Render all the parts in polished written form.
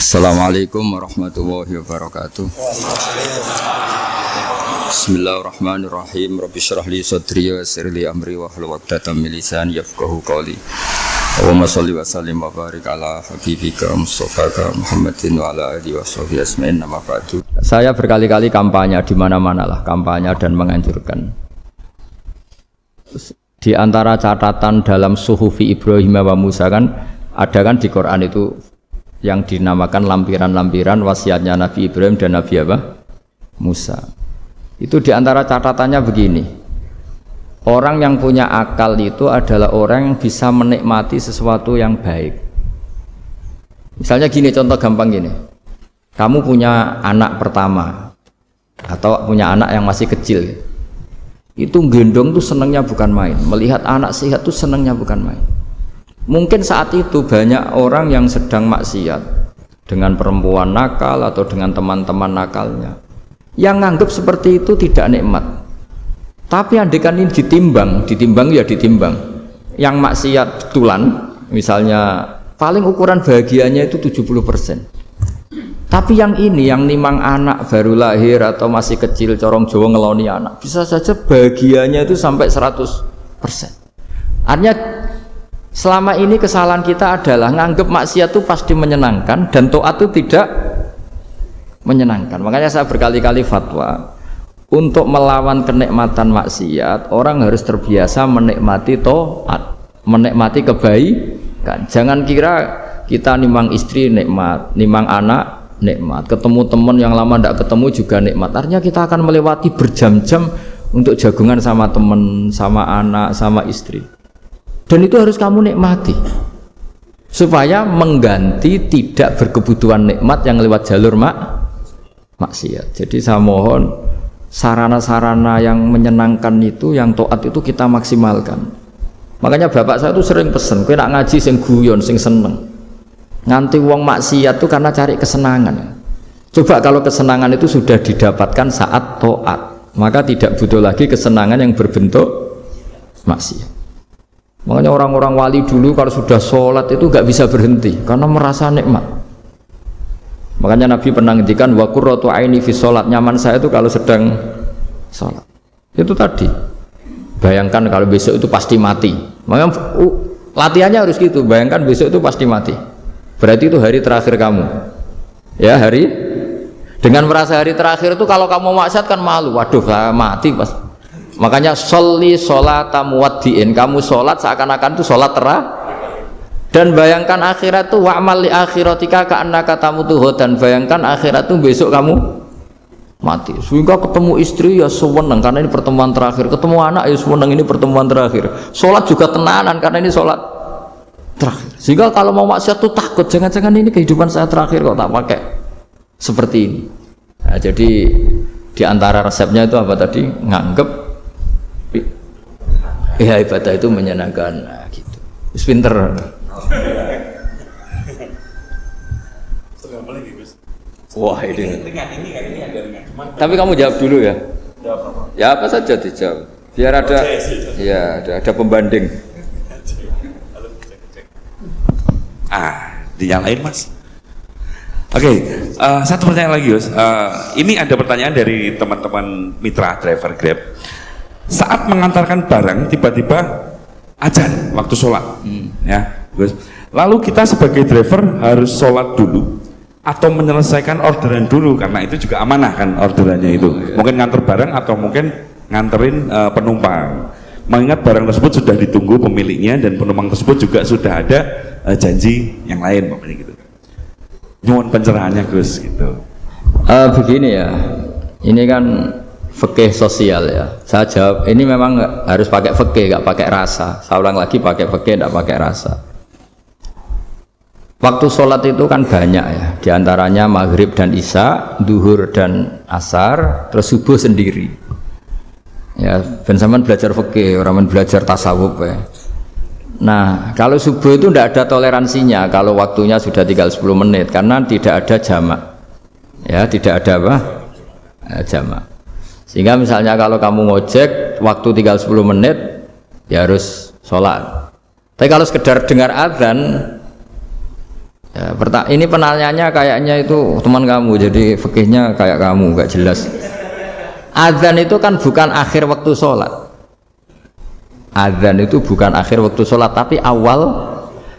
Assalamualaikum warahmatullahi wabarakatuh. Bismillahirrahmanirrahim. Rabbi shrah li sadri wa yassir li amri wa hlul 'uqdatam min lisani yafqahu qawli. Allahumma shalli wa sallim wa barik ala habibika Mustafa Muhammadin wa ala alihi wa sahbihi ajmain. Amma ba'du. Saya berkali-kali kampanye di mana-mana lah, kampanye dan menganjurkan. Di antara catatan dalam Suhufi Ibrahim wa Musa kan ada kan di Quran itu yang dinamakan lampiran-lampiran wasiatnya Nabi Ibrahim dan Nabi apa? Musa. Itu diantara catatannya begini, orang yang punya akal itu adalah orang yang bisa menikmati sesuatu yang baik. Misalnya gini, contoh gampang gini, kamu punya anak pertama atau punya anak yang masih kecil, itu gendong tuh senangnya bukan main, melihat anak sehat tuh senangnya bukan main. Mungkin saat itu banyak orang yang sedang maksiat dengan perempuan nakal atau dengan teman-teman nakalnya yang nganggap seperti itu tidak nikmat. Tapi andaikan ini ditimbang ya ditimbang. Yang maksiat betulan misalnya paling ukuran bahagianya itu 70%. Tapi yang ini yang nimang anak baru lahir atau masih kecil corong Jawa ngeloni anak bisa saja bahagianya itu sampai 100%. Artinya selama ini kesalahan kita adalah nganggap maksiat itu pasti menyenangkan dan taat itu tidak menyenangkan. Makanya saya berkali-kali fatwa untuk melawan kenikmatan maksiat, orang harus terbiasa menikmati taat, menikmati kebaikan. Jangan kira kita nimang istri nikmat, nimang anak nikmat, ketemu teman yang lama tidak ketemu juga nikmat. Artinya kita akan melewati berjam-jam untuk jagungan sama teman, sama anak, sama istri. Dan itu harus kamu nikmati supaya mengganti tidak berkebutuhan nikmat yang lewat jalur maksiat. Jadi saya mohon sarana-sarana yang menyenangkan itu, yang taat itu kita maksimalkan. Makanya bapak saya itu sering pesen, kowe nak ngaji sing guyon, sing seneng. Nganti wong maksiat itu karena cari kesenangan. Coba kalau kesenangan itu sudah didapatkan saat taat, maka tidak butuh lagi kesenangan yang berbentuk maksiat. Makanya orang-orang wali dulu kalau sudah sholat itu gak bisa berhenti karena merasa nikmat. Makanya Nabi pernah ngendikan wa qurratu aini fi sholat, nyaman saya itu kalau sedang sholat. Itu tadi. Bayangkan kalau besok itu pasti mati. Makanya latihannya harus gitu. Bayangkan besok itu pasti mati. Berarti itu hari terakhir kamu. Ya, hari dengan merasa hari terakhir itu kalau kamu maksiat kan malu. Waduh, saya mati pas. Makanya sholli sholata muwaddi'in, kamu sholat seakan-akan itu sholat terakhir. Dan bayangkan akhirat itu wa'mal li akhiratika ka'annaka tamutu, dan bayangkan akhirat itu besok kamu mati. Sehingga ketemu istri ya seneng karena ini pertemuan terakhir, ketemu anak ya seneng ini pertemuan terakhir, sholat juga tenanan karena ini sholat terakhir. Sehingga kalau mau maksiat tuh takut, jangan-jangan ini kehidupan saya terakhir kok tak pakai seperti ini. Nah, jadi diantara resepnya itu apa tadi? Nganggep ya ibadah itu menyenangkan, nah, gitu. Pinter. Wah ini. Tapi kamu jawab dulu ya. Ya apa saja dijawab. Biar ada, ya ada pembanding. Dinyalain mas. Oke, satu pertanyaan lagi Yus. Ini ada pertanyaan dari teman-teman mitra driver Grab. Saat mengantarkan barang tiba-tiba azan waktu sholat, ya. Lalu kita sebagai driver harus sholat dulu atau menyelesaikan orderan dulu karena itu juga amanah kan orderannya itu. Mungkin nganter barang atau mungkin nganterin penumpang. Mengingat barang tersebut sudah ditunggu pemiliknya dan penumpang tersebut juga sudah ada janji yang lain, makanya gitu. Nyuwun pencerahannya Gus gitu. Begini ya, ini kan fikih sosial ya. Saya jawab ini memang harus pakai fikih, nggak pakai rasa. Saya ulang lagi, pakai fikih, nggak pakai rasa. Waktu sholat itu kan banyak ya, diantaranya maghrib dan isya, duhur dan asar, terus subuh sendiri. Ya, ben sampean belajar fikih, orang belajar tasawuf ya. Nah, kalau subuh itu tidak ada toleransinya kalau waktunya sudah tinggal 10 menit karena tidak ada jamak. Ya, tidak ada apa? Jamak. Sehingga misalnya kalau kamu ngojek waktu tinggal 10 menit ya harus sholat. Tapi kalau sekedar dengar adzan Ya, ini penanyanya kayaknya itu teman kamu, jadi fikihnya kayak kamu, nggak jelas. Adzan itu kan bukan akhir waktu sholat. Adzan itu bukan akhir waktu sholat, tapi awal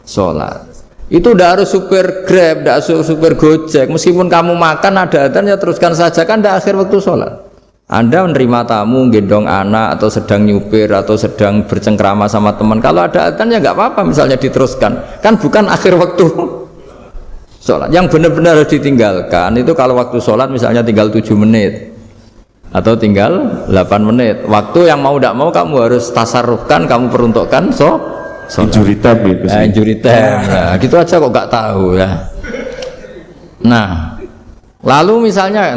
sholat. Itu tidak harus supir Grab, tidak harus supir Gojek. Meskipun kamu makan ada adzan, ya teruskan saja, kan tidak akhir waktu sholat. Anda menerima tamu, gendong anak, atau sedang nyupir, atau sedang bercengkrama sama teman. Kalau ada adzan ya nggak apa-apa, misalnya diteruskan. Kan bukan akhir waktu sholat. Yang benar-benar harus ditinggalkan itu kalau waktu sholat misalnya tinggal 7 menit atau tinggal 8 menit. Waktu yang mau tidak mau kamu harus tasarrufkan, kamu peruntukkan injury time ya, injury time. Nah, gitu aja kok nggak tahu ya. Nah, lalu misalnya,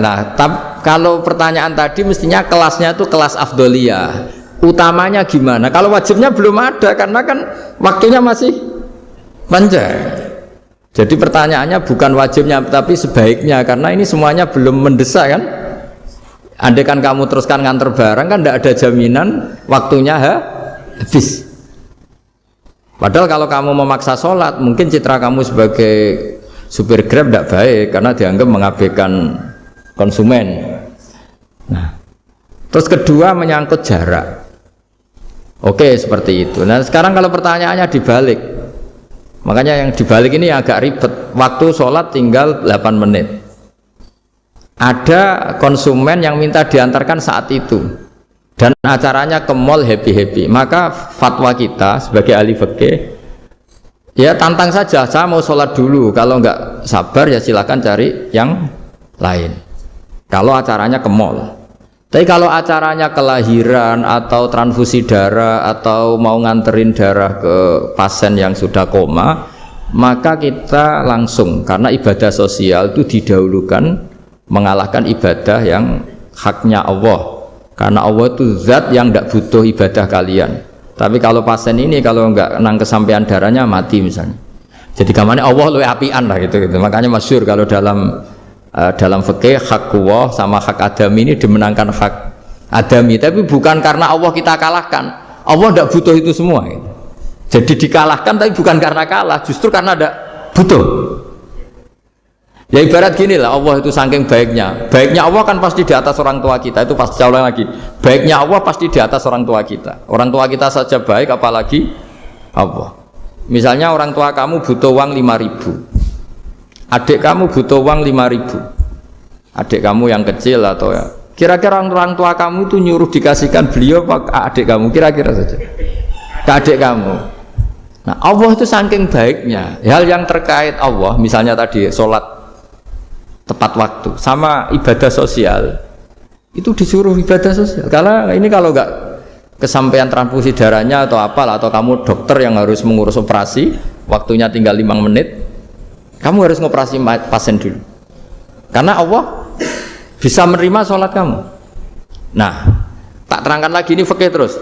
kalau pertanyaan tadi mestinya kelasnya itu kelas afdoliyah. Utamanya gimana? Kalau wajibnya belum ada karena kan waktunya masih panjang. Jadi pertanyaannya bukan wajibnya tapi sebaiknya, karena ini semuanya belum mendesak kan. Andai kan kamu teruskan nganter barang kan tidak ada jaminan waktunya habis. Padahal kalau kamu memaksa sholat, mungkin citra kamu sebagai supir Grab tidak baik karena dianggap mengabaikan konsumen. Nah, terus kedua menyangkut jarak. Oke, seperti itu. Nah sekarang kalau pertanyaannya dibalik, makanya yang dibalik ini agak ribet. Waktu sholat tinggal 8 menit. Ada konsumen yang minta diantarkan saat itu dan acaranya ke mall happy-happy. Maka fatwa kita sebagai ahli fikih, ya tantang saja, saya mau sholat dulu. Kalau nggak sabar ya silakan cari yang lain. Kalau acaranya ke mall. Tapi kalau acaranya kelahiran atau transfusi darah atau mau nganterin darah ke pasien yang sudah koma, maka kita langsung, karena ibadah sosial itu didahulukan mengalahkan ibadah yang haknya Allah, karena Allah itu zat yang tidak butuh ibadah kalian. Tapi kalau pasien ini kalau nggak nang kesampaian darahnya mati misalnya, jadi kamarnya Allah lebih apian lah gitu. Makanya masyhur kalau dalam fikih hak Allah sama hak adami ini dimenangkan hak adami, tapi bukan karena Allah kita kalahkan. Allah tidak butuh itu semua gitu. Jadi dikalahkan tapi bukan karena kalah, justru karena tidak butuh. Ya ibarat gini lah, Allah itu saking baiknya Allah kan pasti di atas orang tua kita. Itu pasti ulang lagi, baiknya Allah pasti di atas orang tua kita. Orang tua kita saja baik, apalagi Allah. Misalnya orang tua kamu butuh uang 5.000, adik kamu butuh uang 5.000, adik kamu yang kecil atau ya, kira-kira orang tua kamu itu nyuruh dikasihkan beliau apa adik kamu, kira-kira saja ke adik kamu. Nah Allah itu saking baiknya, hal yang terkait Allah misalnya tadi sholat tepat waktu sama ibadah sosial itu disuruh ibadah sosial. Karena ini kalau nggak kesampaian transfusi darahnya atau apalah, atau kamu dokter yang harus mengurus operasi waktunya tinggal 5 menit, kamu harus ngoperasi pasien dulu karena Allah bisa menerima sholat kamu. Nah tak terangkan lagi, ini fikih terus.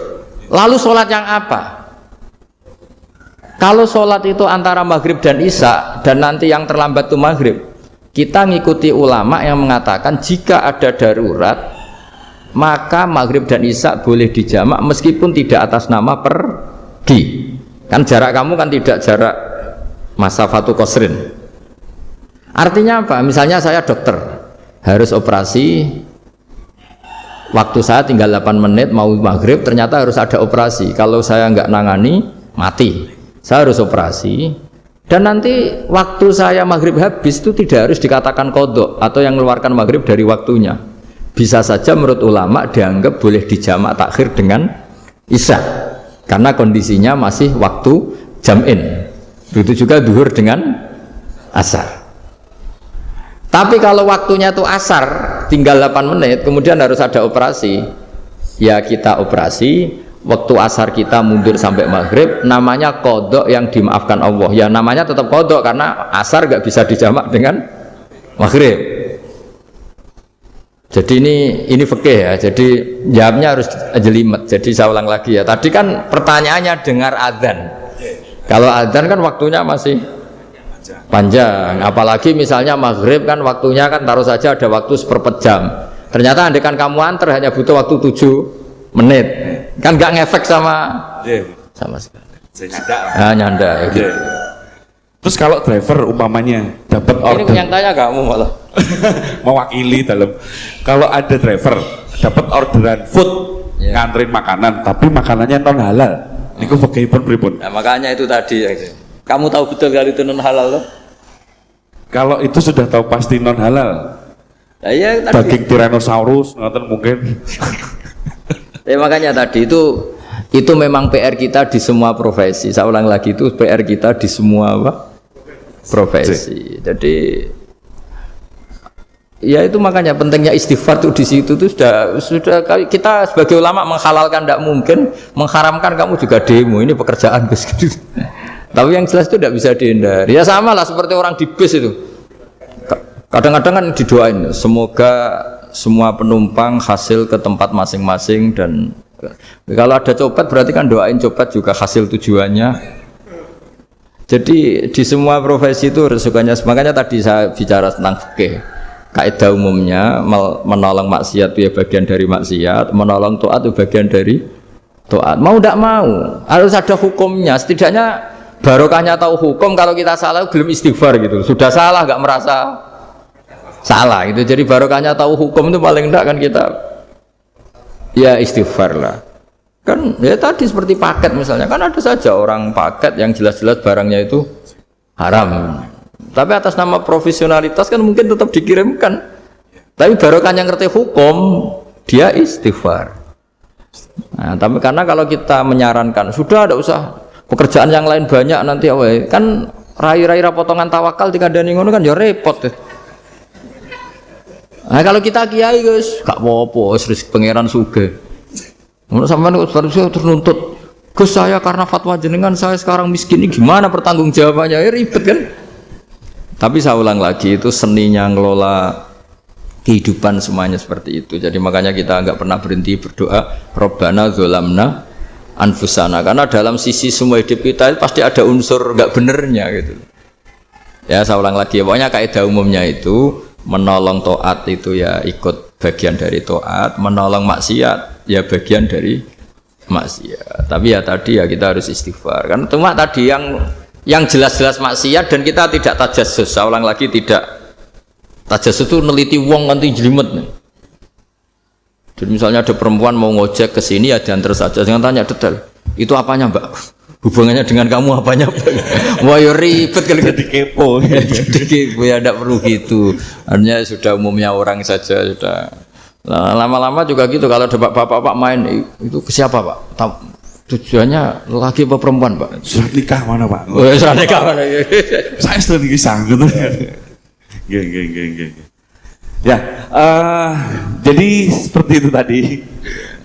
Lalu sholat yang apa? Kalau sholat itu antara maghrib dan isya dan nanti yang terlambat itu maghrib, kita ngikuti ulama yang mengatakan jika ada darurat maka maghrib dan isya boleh dijamak meskipun tidak atas nama pergi. Kan jarak kamu kan tidak jarak masafatu qasrin. Artinya apa? Misalnya saya dokter harus operasi, waktu saya tinggal 8 menit mau maghrib, ternyata harus ada operasi. Kalau saya nggak nangani mati. Saya harus operasi, dan nanti waktu saya maghrib habis itu tidak harus dikatakan qadha atau yang mengeluarkan maghrib dari waktunya. Bisa saja menurut ulama dianggap boleh dijamak takhir dengan isya karena kondisinya masih waktu jam'in. Begitu juga duhur dengan asar. Tapi kalau waktunya itu asar tinggal 8 menit kemudian harus ada operasi, ya kita operasi. Waktu asar kita mundur sampai maghrib, namanya qadha yang dimaafkan Allah. Ya namanya tetap qadha karena asar gak bisa dijamak dengan maghrib. Jadi ini fikih ya. Jadi jawabnya harus jelimet. Jadi saya ulang lagi ya. Tadi kan pertanyaannya dengar adzan. Kalau adzan kan waktunya masih panjang. Apalagi misalnya maghrib kan waktunya kan taruh saja ada waktu seperempat jam. Ternyata andaikan kamu antar hanya butuh waktu 7 menit, kan nggak ngefek sama sekali. Nyanda ya gitu. Terus kalau driver umpamanya dapat order, Ini yang tanya kamu malah. mewakili dalam, kalau ada driver dapat orderan food, nganterin makanan, tapi makanannya non halal, niku fakihipun pripun? Nah, makanya itu tadi ya. Kamu tahu betul kalau itu non halal loh? Kalau itu sudah tahu pasti non halal. Nah, ya, tadi. Daging Tyrannosaurus, ngoten mungkin. Makanya tadi itu memang PR kita di semua profesi. Saya ulang lagi, itu PR kita di semua profesi. Jadi ya itu makanya pentingnya istighfar tuh di situ tuh sudah kita sebagai ulama menghalalkan tidak mungkin, mengharamkan kamu juga demo, ini pekerjaan Gus. Tapi yang jelas itu tidak bisa dihindari. Ya sama lah seperti orang di bis itu. Kadang-kadang kan didoain semoga semua penumpang hasil ke tempat masing-masing, dan kalau ada copet berarti kan doain copet juga hasil tujuannya. Jadi di semua profesi itu resikonya. Makanya tadi saya bicara tentang fikih. Kaidah umumnya menolong maksiat itu ya bagian dari maksiat, menolong taat itu bagian dari taat. Mau tidak mau harus ada hukumnya. Setidaknya barokahnya tahu hukum. Kalau kita salah belum istighfar gitu. Sudah salah nggak merasa salah gitu. Jadi barokahnya tahu hukum itu paling tidak kan kita ya istighfar lah. Kan ya tadi seperti paket misalnya, kan ada saja orang paket yang jelas-jelas barangnya itu haram. Tapi atas nama profesionalitas kan mungkin tetap dikirimkan. Tapi barokah yang ngerti hukum, dia istighfar. Nah, tapi karena kalau kita menyarankan, sudah ada usah pekerjaan yang lain banyak nanti awal kan rai-rai potongan tawakal dikandani ngono kan ya repot. Nah, kalau kita kiai guys, gak apa-apa, serius pangeran sugih. Menurut sampean kok ternuntut, Gus saya karena fatwa jenengan saya sekarang miskin, ini gimana pertanggungjawabannya? Ya ribet kan? Tapi saya ulang lagi, itu seninya ngelola kehidupan semuanya seperti itu. Jadi makanya kita nggak pernah berhenti berdoa Rabbana dzolamna anfusana, karena dalam sisi semua hidup kita pasti ada unsur nggak benernya gitu. Ya saya ulang lagi, pokoknya kaidah umumnya itu menolong taat itu ya ikut bagian dari taat, menolong maksiat ya bagian dari maksiat. Tapi ya tadi ya kita harus istighfar. Kan cuma tadi yang jelas-jelas maksiat dan kita tidak tajassus. Saya ulang lagi, tidak tajassus itu neliti wong nanti jelimet nih. Jadi misalnya ada perempuan mau ngojek ke sini ya diantar saja, jangan tanya detail. Itu apanya Mbak? Hubungannya dengan kamu apanya? Wah ya ribet kalau jadi kepo. Jadi kepo ya tidak perlu gitu. Artinya sudah umumnya orang saja sudah. Nah, lama-lama juga gitu. Kalau ada bapak-bapak main itu ke siapa Pak? Tujuannya laki apa perempuan Pak? Surat nikah mana Pak? Oh, surat nikah mana? Saya sudah nikah sanggup. Geng. Ya, jadi seperti itu tadi.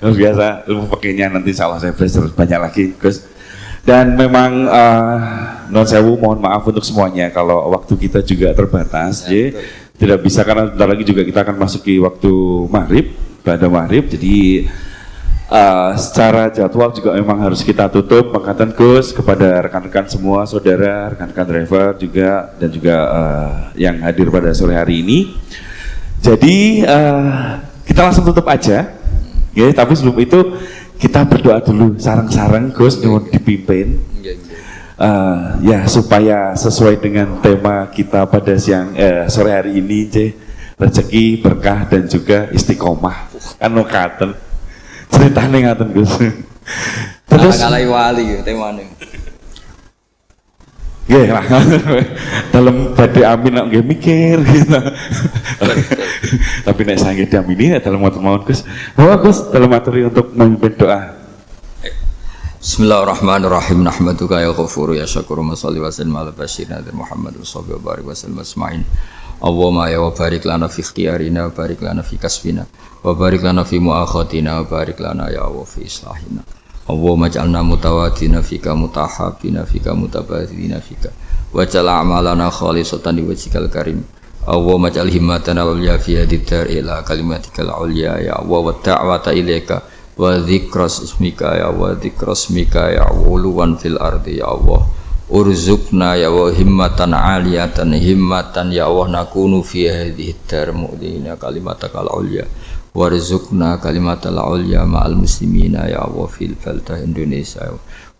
Biasa ilmu pakainya nanti salah saya terus banyak lagi Gus. Dan memang non sewu mohon maaf untuk semuanya kalau waktu kita juga terbatas. Ya, tidak bisa karena bentar lagi juga kita akan masuki waktu maghrib, pada maghrib. Jadi secara jadwal juga memang harus kita tutup. Makatan Gus kepada rekan-rekan semua, saudara, rekan-rekan driver juga dan juga yang hadir pada sore hari ini. Jadi kita langsung tutup aja, ya. Tapi sebelum itu kita berdoa dulu, sarang-sarang Gus mohon dipimpin, ya supaya sesuai dengan tema kita pada siang sore hari ini, rezeki, berkah dan juga istiqomah. Kan nokaten. Ceritanya ngaten Gus. Terus kalai wali temane. Nggih lah. Dalam badhe amin nek nggih mikir gitu. Tapi nek sange diamini dalam matur Gus. Bahwa Gus dalam materi untuk memimpin doa. Bismillahirrahmanirrahim. Nahmaduka ya ghafuru ya syakuru masalli wa sallim ala basyirina Muhammad wa sahbihi wa barik wa sallam asma'in. Allahumma ya wa barik lana fi ikhtiyarina wa barik lana fi kasbina wa barik lana fi muakhatina wa barik lana ya wa fi islahina. Allahumma ja'alna mutawadina fika mutahabina fika mutabadina fika waj'al a'malana khalisatan liwajhikal karim. Allahumma ja'al himmatana wal yafiya diddar ila kalimatikal ulya ya Allah wa ta'wata ilaika wa dzikras ismika ya wa dzikras ismika ya uluwan fil ardi ya Allah. Urzukna ya wa himmatan aliyatan himmatan ya Allah nakunu fi hadhihi dar mu'dina kalimatakal ulya warzuqna kalimatal ulya ma'al muslimina ya Allah fil baldah Indonesia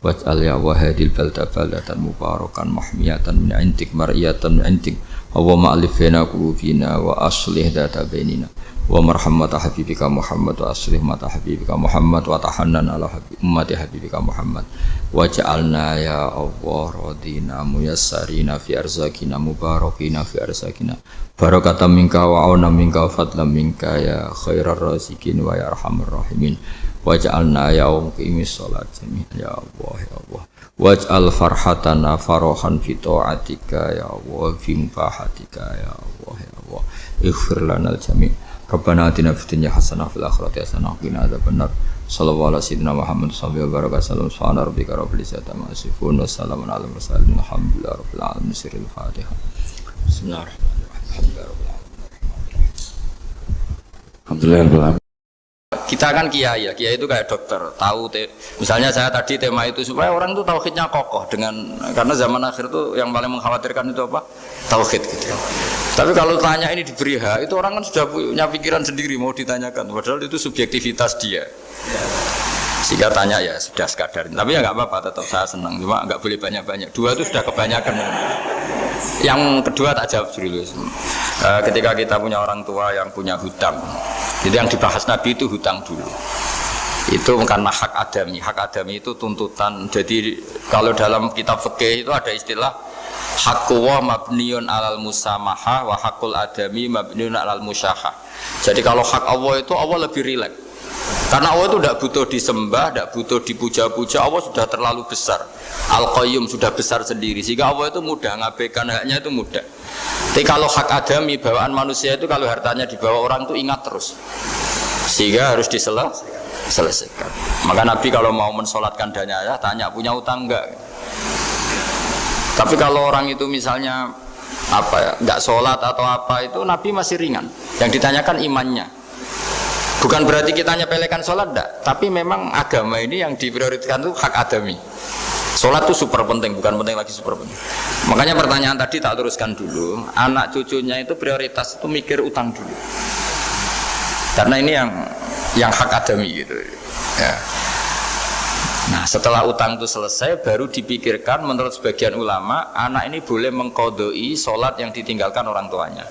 waj'al ya wahidil balda baldatan mubarakan mahmiyatan min intik mar'iyatan min intik wa ma'alif baina qulubina wa aslih dzata bainina wa marhamata habibika Muhammad wa aslih mata habibika Muhammad wa tahannan ala ummati habibika Muhammad waj'alna ya Allah radina muyassarina fi arzakina mubarakina fi arzakina barakatan minka wa auna minka wa fadlan minka ya khairar razikin wa ya arhamar rahimin waj'alna ya muqimis shalat jami'an ya Allah ya Allah waj'al farhatana farahan fi ta'atika ya Allah fi mubahatika ya Allah ya Allah ighfir lana al-jami' Rabbana atina fid dunya hasanah fil akhirati hasanah wa qina adzabannar sallallahu alaihi wasallam Muhammad sallallahu alaihi wasallam subhana rabbika rabbil izzati amma yasifun wa salamun alal mursalin alhamdulillahi rabbil alamin sirrul fatihah bismillahirrahmanirrahim Alhamdulillah. kita kan kiai ya, kiai itu kayak dokter, tahu misalnya saya tadi tema itu supaya orang itu tauhidnya kokoh karena zaman akhir itu yang paling mengkhawatirkan itu apa? Tauhid gitu. Tapi kalau tanya ini diberi hak, itu orang kan sudah punya pikiran sendiri mau ditanyakan, padahal itu subjektivitas dia. Sehingga tanya ya sudah sekadar, tapi ya nggak apa-apa, tetap saya senang, cuma nggak boleh banyak-banyak. 2 itu sudah kebanyakan. Yang kedua tak jawab dulu. Ketika kita punya orang tua yang punya hutang, jadi yang dibahas Nabi itu hutang dulu. Itu karena hak adami. Hak adami itu tuntutan. Jadi kalau dalam kitab fikih itu ada istilah haqqu wa mabniun alal musamaha wa haqqul adami mabniun alal musyahah. Jadi kalau hak Allah itu Allah lebih rileks. Karena Allah itu tidak butuh disembah, tidak butuh dipuja-puja. Allah sudah terlalu besar. Al-Qayyum sudah besar sendiri. Sehingga Allah itu mudah, ngabaikan haknya itu mudah. Tapi kalau hak adami, bawaan manusia itu kalau hartanya dibawa orang itu ingat terus. Sehingga harus diselesaikan. Maka Nabi kalau mau mensolatkan danyanya, tanya punya utang enggak? Tapi kalau orang itu misalnya enggak sholat atau apa itu Nabi masih ringan. Yang ditanyakan imannya. Bukan berarti kita nyepelekan sholat, enggak. Tapi memang agama ini yang diprioritaskan itu hak adami. Sholat itu super penting, bukan penting lagi super penting. Makanya pertanyaan tadi tak teruskan dulu. Anak cucunya itu prioritas itu mikir utang dulu. Karena ini yang hak adami gitu. Ya. Nah setelah utang itu selesai, baru dipikirkan menurut sebagian ulama, anak ini boleh mengkodoi sholat yang ditinggalkan orang tuanya.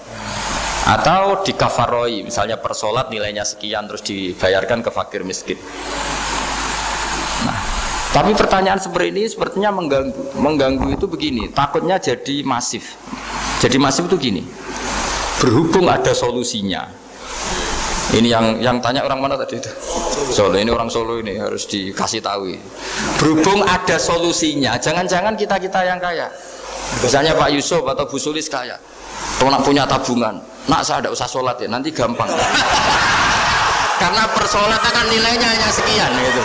Atau dikafaroi, misalnya per sholat nilainya sekian terus dibayarkan ke fakir miskin. Nah, tapi pertanyaan seperti ini sepertinya mengganggu. Mengganggu itu begini, takutnya jadi masif. Jadi masif itu gini, berhubung ada solusinya. Ini yang tanya orang mana tadi itu? Solo, ini orang Solo ini harus dikasih tahu. Berhubung ada solusinya, jangan-jangan kita yang kaya. Misalnya Pak Yusuf atau Bu Sulis kaya. Kalau nak punya tabungan, nak saya tidak usah sholat ya, nanti gampang. Karena per sholat kan nilainya hanya sekian gitu.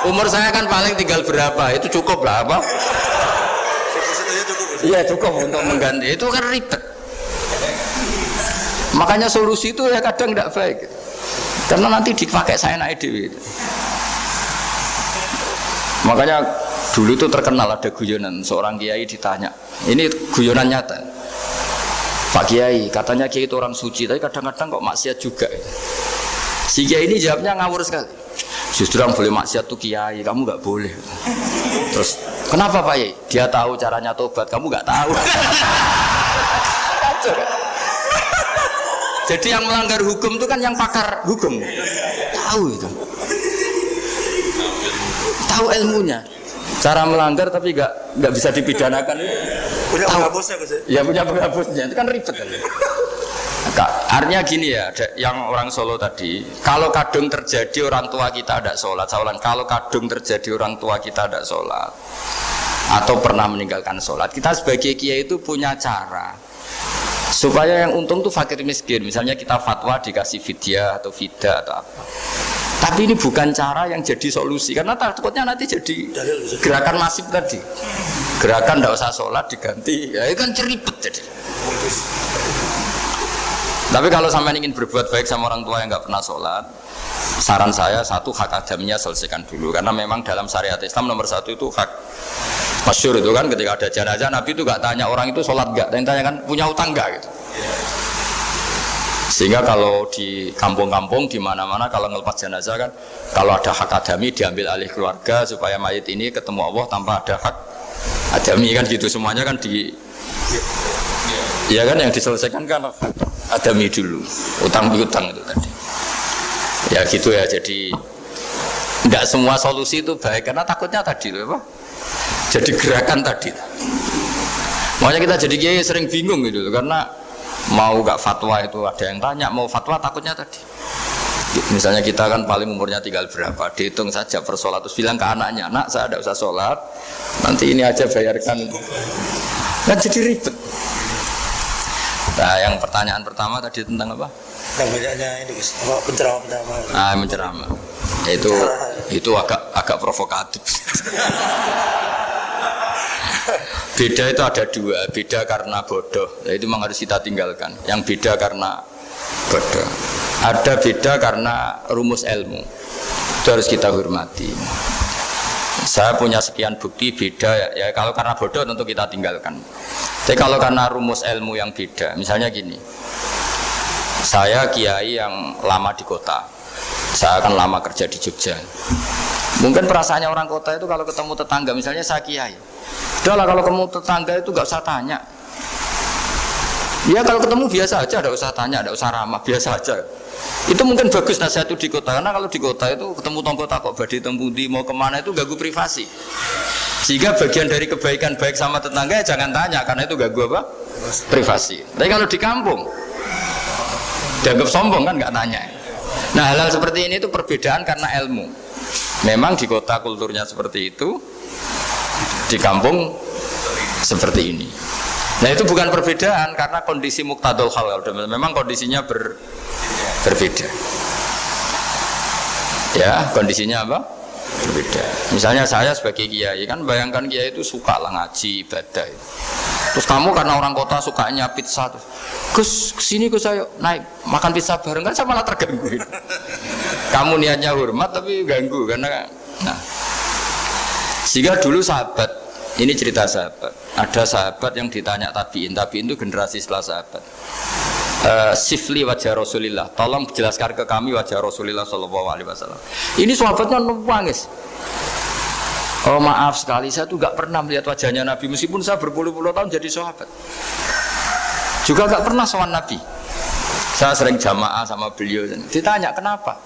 Umur saya kan paling tinggal berapa, itu cukup lah apa? Iya cukup untuk mengganti, itu kan ribet. Makanya solusi itu ya kadang tidak baik. Karena nanti dipakai saya naik dewi. Makanya dulu itu terkenal ada guyonan, seorang kiai ditanya, ini guyonan nyata. Pak Kiai, katanya Kiai itu orang suci, tapi kadang-kadang kok maksiat juga. Si Kiai ini jawabnya ngawur sekali. Justru yang boleh maksiat tuh Kiai, kamu nggak boleh. Terus, kenapa Pak Kiai? Dia tahu caranya tobat, kamu nggak tahu. Kacau kan? Jadi yang melanggar hukum itu kan yang pakar hukum. Tahu itu. Tahu ilmunya. Cara melanggar tapi nggak bisa dipidanakan. Punya penghapusnya Gus ya? Punya penghapusnya, itu kan ribet kan. Artinya gini ya, yang orang Solo tadi, kalau kadung terjadi orang tua kita ada sholat, kalau kadung terjadi orang tua kita ada sholat atau pernah meninggalkan sholat, kita sebagai kiai itu punya cara supaya yang untung tuh fakir miskin. Misalnya kita fatwa dikasih fidyah atau fida atau apa. Tapi ini bukan cara yang jadi solusi, karena takutnya nanti jadi gerakan masif tadi. Gerakan tidak usah sholat diganti, ya itu kan ceribet jadi. Tapi kalau sampai ingin berbuat baik sama orang tua yang nggak pernah sholat, saran saya satu, hak adamnya selesaikan dulu. Karena memang dalam syariat Islam nomor 1 itu hak masyhur itu kan, ketika ada jenazah Nabi itu nggak tanya orang itu sholat nggak, tanya kan punya utang nggak gitu. Sehingga kalau di kampung-kampung di mana-mana kalau ngelepas jenazah kan, kalau ada hak adami diambil alih keluarga supaya mayit ini ketemu Allah tanpa ada hak adami kan gitu, semuanya kan ya kan yang diselesaikan kan adami dulu, utang piutang itu tadi. Ya gitu ya, jadi enggak semua solusi itu baik karena takutnya tadi loh apa? Jadi gerakan tadi. Makanya kita jadi kiai sering bingung gitu loh, karena mau gak fatwa itu ada yang tanya, mau fatwa takutnya tadi. Misalnya kita kan paling umurnya tinggal berapa, dihitung saja per sholat, terus bilang ke anaknya, nak saya tidak usah sholat, nanti ini aja bayarkan. Kan jadi ribet. Nah yang pertanyaan pertama tadi tentang apa? Yang bedanya ini guys, apa penceramah. Menceramah. Itu agak provokatif. Beda itu ada dua, beda karena bodoh, itu memang harus kita tinggalkan. Yang beda karena bodoh. Ada beda karena rumus ilmu, itu harus kita hormati. Saya punya sekian bukti beda ya, kalau karena bodoh tentu kita tinggalkan. Tapi kalau karena rumus ilmu yang beda, misalnya gini, saya kiai yang lama di kota, saya akan lama kerja di Jogja. Mungkin perasaannya orang kota itu kalau ketemu tetangga, misalnya saya kiai, udahlah kalau ketemu tetangga itu gak usah tanya. Ya kalau ketemu biasa aja, gak usah tanya, gak usah ramah, biasa aja. Itu mungkin bagus nasihat itu di kota, karena kalau di kota itu ketemu tonggo takok badhe tempundi mau kemana itu ganggu privasi. Sehingga bagian dari kebaikan baik sama tetangga ya jangan tanya, karena itu ganggu apa? Privasi. Tapi kalau di kampung dianggap sombong kan nggak tanya. Nah hal-hal seperti ini itu perbedaan karena ilmu. Memang di kota kulturnya seperti itu, di kampung seperti ini. Nah itu bukan perbedaan karena kondisi muqtadul hal, memang kondisinya berbeda. Ya kondisinya apa? Berbeda. Misalnya saya sebagai kiai kan, bayangkan kiai itu suka lah ngaji ibadah. Terus kamu karena orang kota sukanya pizza, terus Gus kesini Gus saya naik makan pizza bareng, kan saya malah terganggu. Kamu niatnya hormat tapi ganggu karena nah. Sehingga dulu sahabat, ini cerita sahabat, ada sahabat yang ditanya tabiin itu generasi setelah sahabat. Sifli wajah Rasulillah, tolong jelaskan ke kami wajah Rasulillah Shallallahu Alaihi Wasallam. Ini sahabatnya nangis. Oh maaf sekali, saya tuh gak pernah melihat wajahnya Nabi meskipun saya berpuluh-puluh tahun jadi sahabat. Juga gak pernah sowan Nabi. Saya sering jamaah sama beliau. Ditanya kenapa?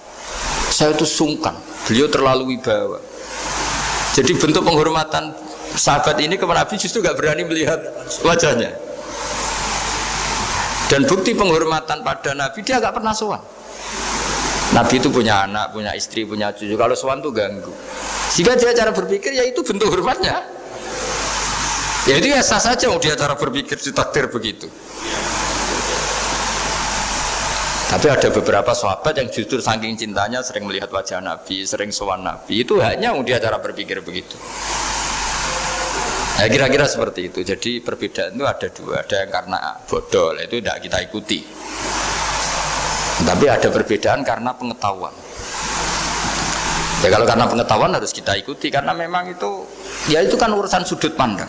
Saya itu sungkan. Beliau terlalu wibawa. Jadi bentuk penghormatan sahabat ini kepada Nabi justru gak berani melihat wajahnya. Dan bukti penghormatan pada Nabi, dia gak pernah sowan. Nabi itu punya anak, punya istri, punya cucu. Kalau sowan tuh ganggu. Jika dia cara berpikir, ya itu bentuk hormatnya. Ya itu ya sah saja mau dia cara berpikir ditakdir begitu. Tapi ada beberapa sahabat yang justru saking cintanya sering melihat wajah Nabi, sering sowan Nabi. Itu hanya mau dia cara berpikir begitu. Ya kira-kira seperti itu. Jadi perbedaan itu ada dua. Ada yang karena bodoh, itu tidak kita ikuti. Tapi ada perbedaan karena pengetahuan. Ya kalau karena pengetahuan harus kita ikuti, karena memang itu, ya itu kan urusan sudut pandang.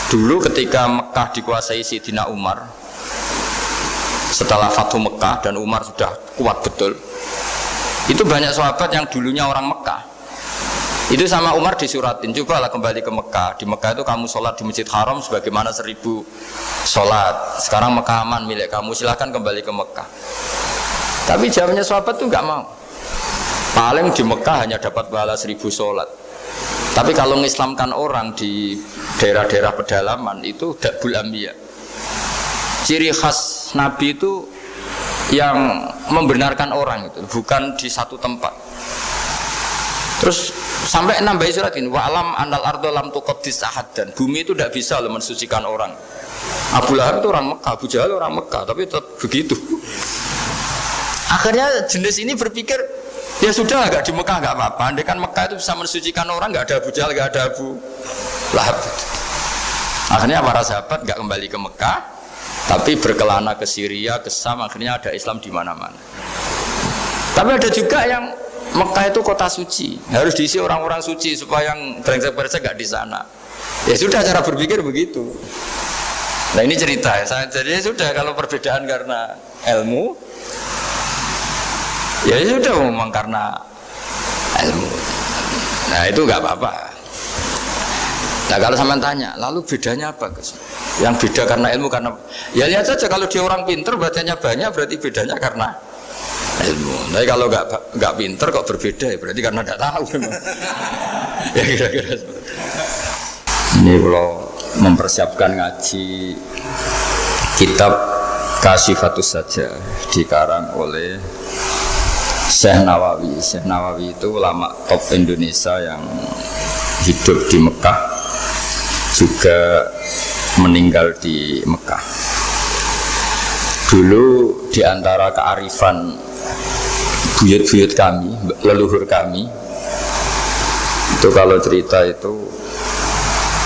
Dulu ketika Mekah dikuasai Sayyidina Umar, setelah Fathu Mekah dan Umar sudah kuat betul, itu banyak sahabat yang dulunya orang Mekah, itu sama Umar disuratin, cobalah kembali ke Mekah. Di Mekah itu kamu sholat di Masjid Haram sebagaimana 1000 sholat. Sekarang Mekah aman milik kamu, silahkan kembali ke Mekah. Tapi jawabnya sahabat tuh nggak mau. Paling di Mekah hanya dapat pahala 1000 sholat. Tapi kalau mengislamkan orang di daerah-daerah pedalaman itu dakbul anbiya. Ciri khas Nabi itu yang membenarkan orang itu, bukan di satu tempat. Terus sampai nambahin surat ini, wa'alam anal ardo lam tuqaddis ahad, dan bumi itu tidak bisa loh mensucikan orang. Abu Lahab itu orang Mekah, Abu Jahal orang Mekah, tapi tetap begitu. Akhirnya jenis ini berpikir, ya sudah agak di Mekah nggak apa-apa. Andai kan Mekah itu bisa mensucikan orang, nggak ada Abu Jahal, nggak ada Abu Lahab. Akhirnya para sahabat nggak kembali ke Mekah, tapi berkelana ke Syria, ke Sam. Akhirnya ada Islam di mana-mana. Tapi ada juga yang Mekah itu kota suci, harus diisi orang-orang suci supaya yang brengsek-brengsek nggak di sana. Ya sudah, cara berpikir begitu. Nah ini cerita ya. Jadi sudah kalau perbedaan karena ilmu, ya sudah memang karena ilmu. Nah itu nggak apa-apa. Nah kalau sampean tanya, lalu bedanya apa Gus? Yang beda karena ilmu karena ya lihat saja kalau dia orang pinter bacanya banyak berarti bedanya karena ilmu. Tapi kalau nggak pinter kok berbeda ya berarti karena nggak tahu. Ya kira-kira. Ini kalau mempersiapkan ngaji kitab Kasyifatus Saja dikarang oleh Syekh Nawawi. Syekh Nawawi itu ulama top Indonesia yang hidup di Mekah juga meninggal di Mekah. Dulu di antara kearifan buyut-buyut kami, leluhur kami, itu kalau cerita itu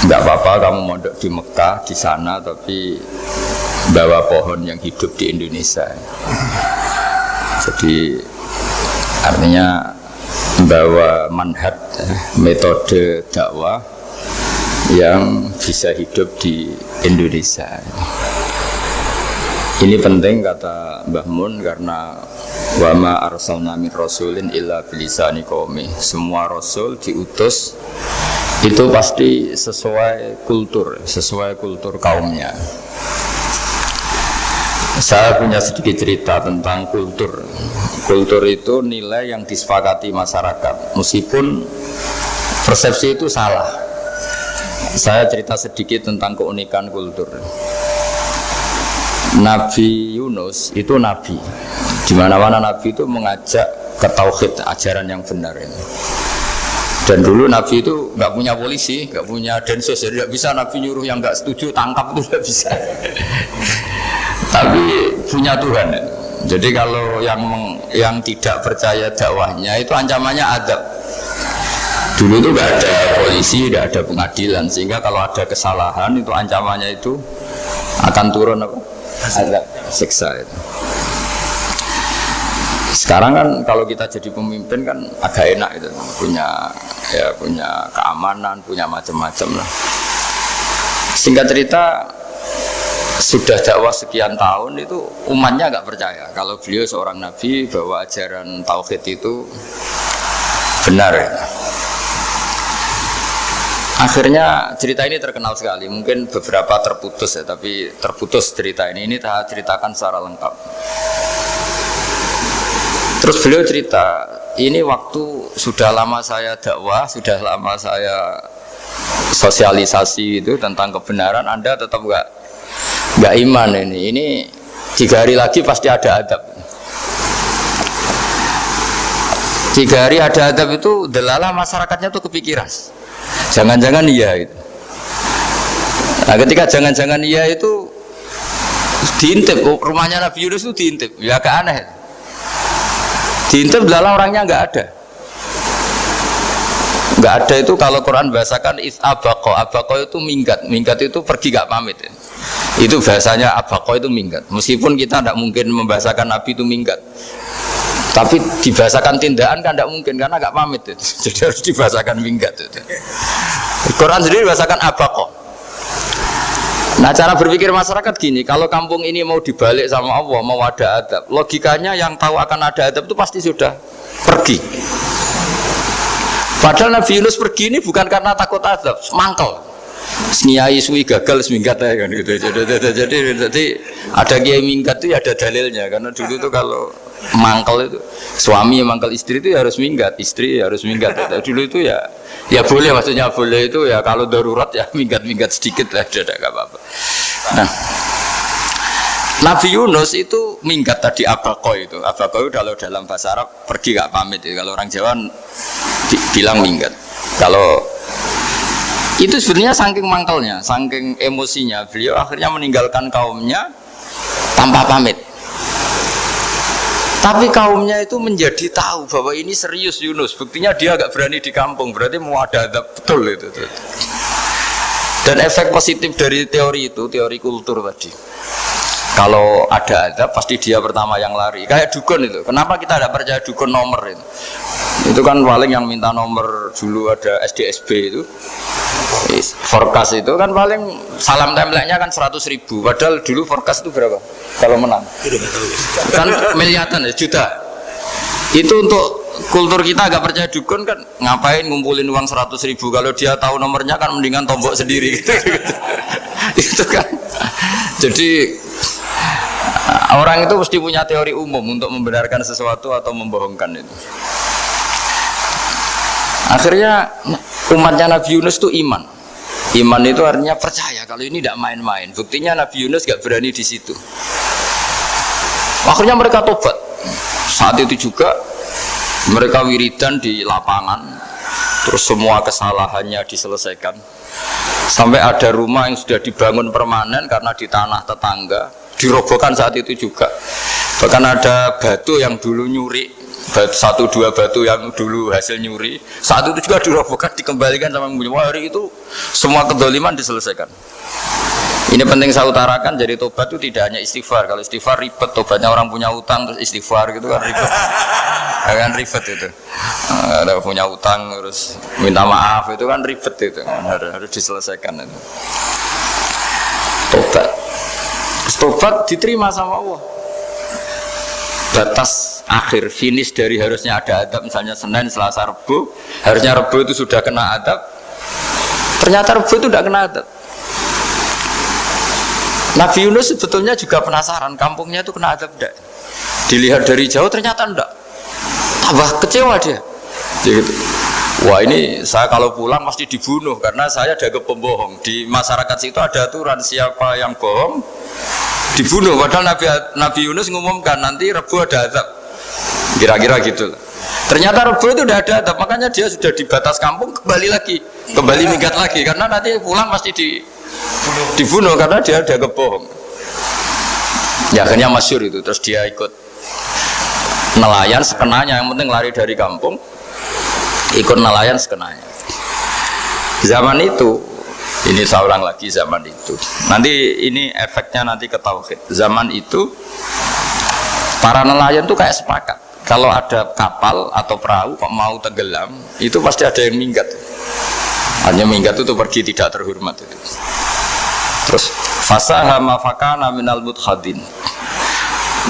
nggak apa-apa kamu mondok di Mekah di sana tapi bawa pohon yang hidup di Indonesia. Jadi artinya bawa manhaj metode dakwah yang bisa hidup di Indonesia. Ini penting kata Mbah Mun karena wa ma arsalna min rasulin illa bilisani qaumi. Semua rasul diutus itu pasti sesuai kultur kaumnya. Saya punya sedikit cerita tentang kultur. Kultur itu nilai yang disepakati masyarakat, meskipun persepsi itu salah. Saya cerita sedikit tentang keunikan kultur. Nabi Yunus itu nabi. Di mana-mana nabi itu mengajak ke tauhid, ajaran yang benar ini. Dan dulu nabi itu nggak punya polisi, nggak punya densus, jadi nggak bisa nabi nyuruh yang nggak setuju tangkap, itu nggak bisa. Tapi punya Tuhan. Jadi kalau yang tidak percaya dakwahnya itu ancamannya adab. Dulu itu nggak ada polisi, nggak ada pengadilan, sehingga kalau ada kesalahan itu ancamannya itu akan turun apa? Adab, siksa itu. Sekarang kan kalau kita jadi pemimpin kan agak enak itu, punya keamanan, punya macam-macam lah. Singkat cerita, sudah dakwah sekian tahun itu umatnya nggak percaya kalau beliau seorang nabi bahwa ajaran tauhid itu benar ya. Akhirnya cerita ini terkenal sekali, mungkin beberapa terputus ya, tapi terputus cerita ini saya ceritakan secara lengkap. Terus beliau cerita, ini waktu sudah lama saya dakwah, sudah lama saya sosialisasi itu tentang kebenaran, Anda tetap nggak iman ini 3 hari lagi pasti ada adab. 3 hari ada adab itu delalah masyarakatnya tuh kepikiran. Jangan-jangan iya itu. Nah, ketika jangan-jangan iya itu diintip, rumahnya Nabi Yunus itu diintip, ya agak aneh. Diintip delalah orangnya nggak ada. Nggak ada itu kalau Quran bahasakan abaqo itu minggat itu pergi nggak pamit ya. Itu bahasanya abaqo itu minggat. Meskipun kita tidak mungkin membahasakan Nabi itu minggat, tapi dibahasakan tindakan kan tidak mungkin karena nggak pamit itu. Jadi harus dibahasakan minggat itu. Quran sendiri bahasakan abaqo. Nah cara berpikir masyarakat gini, kalau kampung ini mau dibalik sama Allah, mau ada adab, logikanya yang tahu akan ada adab itu pasti sudah pergi. Padahal Nabi Yunus pergi ini bukan karena takut adab, mangkel. Seniai suwi gagal seminggat ya kan gitu. Jadi ada kiai minggat itu ya ada dalilnya, karena dulu tuh kalau mangkel itu suami yang mangkel istri itu ya harus minggat, istri ya harus minggat. Dulu itu ya boleh, maksudnya boleh itu ya kalau darurat ya minggat sedikit lah, tidak apa-apa. Nah, Nabi Yunus itu minggat tadi abaqo itu kalau dalam bahasa Arab pergi gak pamit ya. Kalau orang Jawa bilang minggat. Kalau itu sebenarnya saking mangkelnya, saking emosinya, beliau akhirnya meninggalkan kaumnya tanpa pamit. Tapi kaumnya itu menjadi tahu bahwa ini serius Yunus, buktinya dia agak berani di kampung, berarti mau ada adab betul itu. Dan efek positif dari teori itu, teori kultur tadi, kalau ada adab pasti dia pertama yang lari. Kayak dukun itu, kenapa kita tidak percaya dukun nomor itu? Itu kan paling yang minta nomor dulu ada SDSB itu, Forecast itu kan paling salam template-nya kan 100.000. Padahal dulu forecast itu berapa? Kalau menang? Udah nggak tahu. Kan miliaran ya, juta. Itu untuk kultur kita agak percaya dukun kan ngapain ngumpulin uang 100.000 kalau dia tahu nomornya kan mendingan tombok sendiri gitu. Itu kan. Jadi orang itu mesti punya teori umum untuk membenarkan sesuatu atau membohongkan itu. Akhirnya umatnya Nabi Yunus itu iman. Iman itu artinya percaya kalau ini tidak main-main. Buktinya Nabi Yunus gak berani di situ. Akhirnya mereka tobat. Saat itu juga mereka wiridan di lapangan. Terus semua kesalahannya diselesaikan. Sampai ada rumah yang sudah dibangun permanen karena di tanah tetangga dirobohkan saat itu juga. Bahkan ada batu yang dulu nyuri, satu dua batu yang dulu hasil nyuri, saat itu juga dirobohkan, dikembalikan sama penghuni. Hari itu semua kedoliman diselesaikan. Ini penting saya utarakan, jadi tobat itu tidak hanya istighfar. Kalau istighfar ribet, tobatnya orang punya utang terus istighfar gitu kan ribet. Kan ribet itu. Ada punya utang terus minta maaf itu kan ribet itu. Harus diselesaikan itu. Tobat diterima sama Allah. Batas akhir finish dari harusnya ada adab, misalnya Senin, Selasa, Rabu, harusnya Rabu itu sudah kena adab, ternyata Rabu itu tidak kena adab. Nabi Yunus sebetulnya juga penasaran kampungnya itu kena adab tidak, dilihat dari jauh ternyata tidak, tambah kecewa dia. Gitu. Wah ini saya kalau pulang pasti dibunuh karena saya dianggap pembohong. Di masyarakat situ ada aturan siapa yang bohong dibunuh. Padahal Nabi Yunus ngumumkan nanti Rebu ada azab. Kira-kira gitu. Ternyata Rebu itu udah ada azab, makanya dia sudah di batas kampung kembali minggat lagi karena nanti pulang pasti dibunuh karena dia dianggap bohong. Ya akhirnya masyhur itu, terus dia ikut nelayan sekenanya, yang penting lari dari kampung. Ikut nelayan sekenanya. Zaman itu, ini saya ulang lagi zaman itu. Nanti ini efeknya nanti ke tauhid. Zaman itu para nelayan tuh kayak sepakat. Kalau ada kapal atau perahu kok mau tenggelam, itu pasti ada yang minggat. Hanya minggat itu pergi tidak terhormat itu. Terus fasahama fakana minal mudkhadin.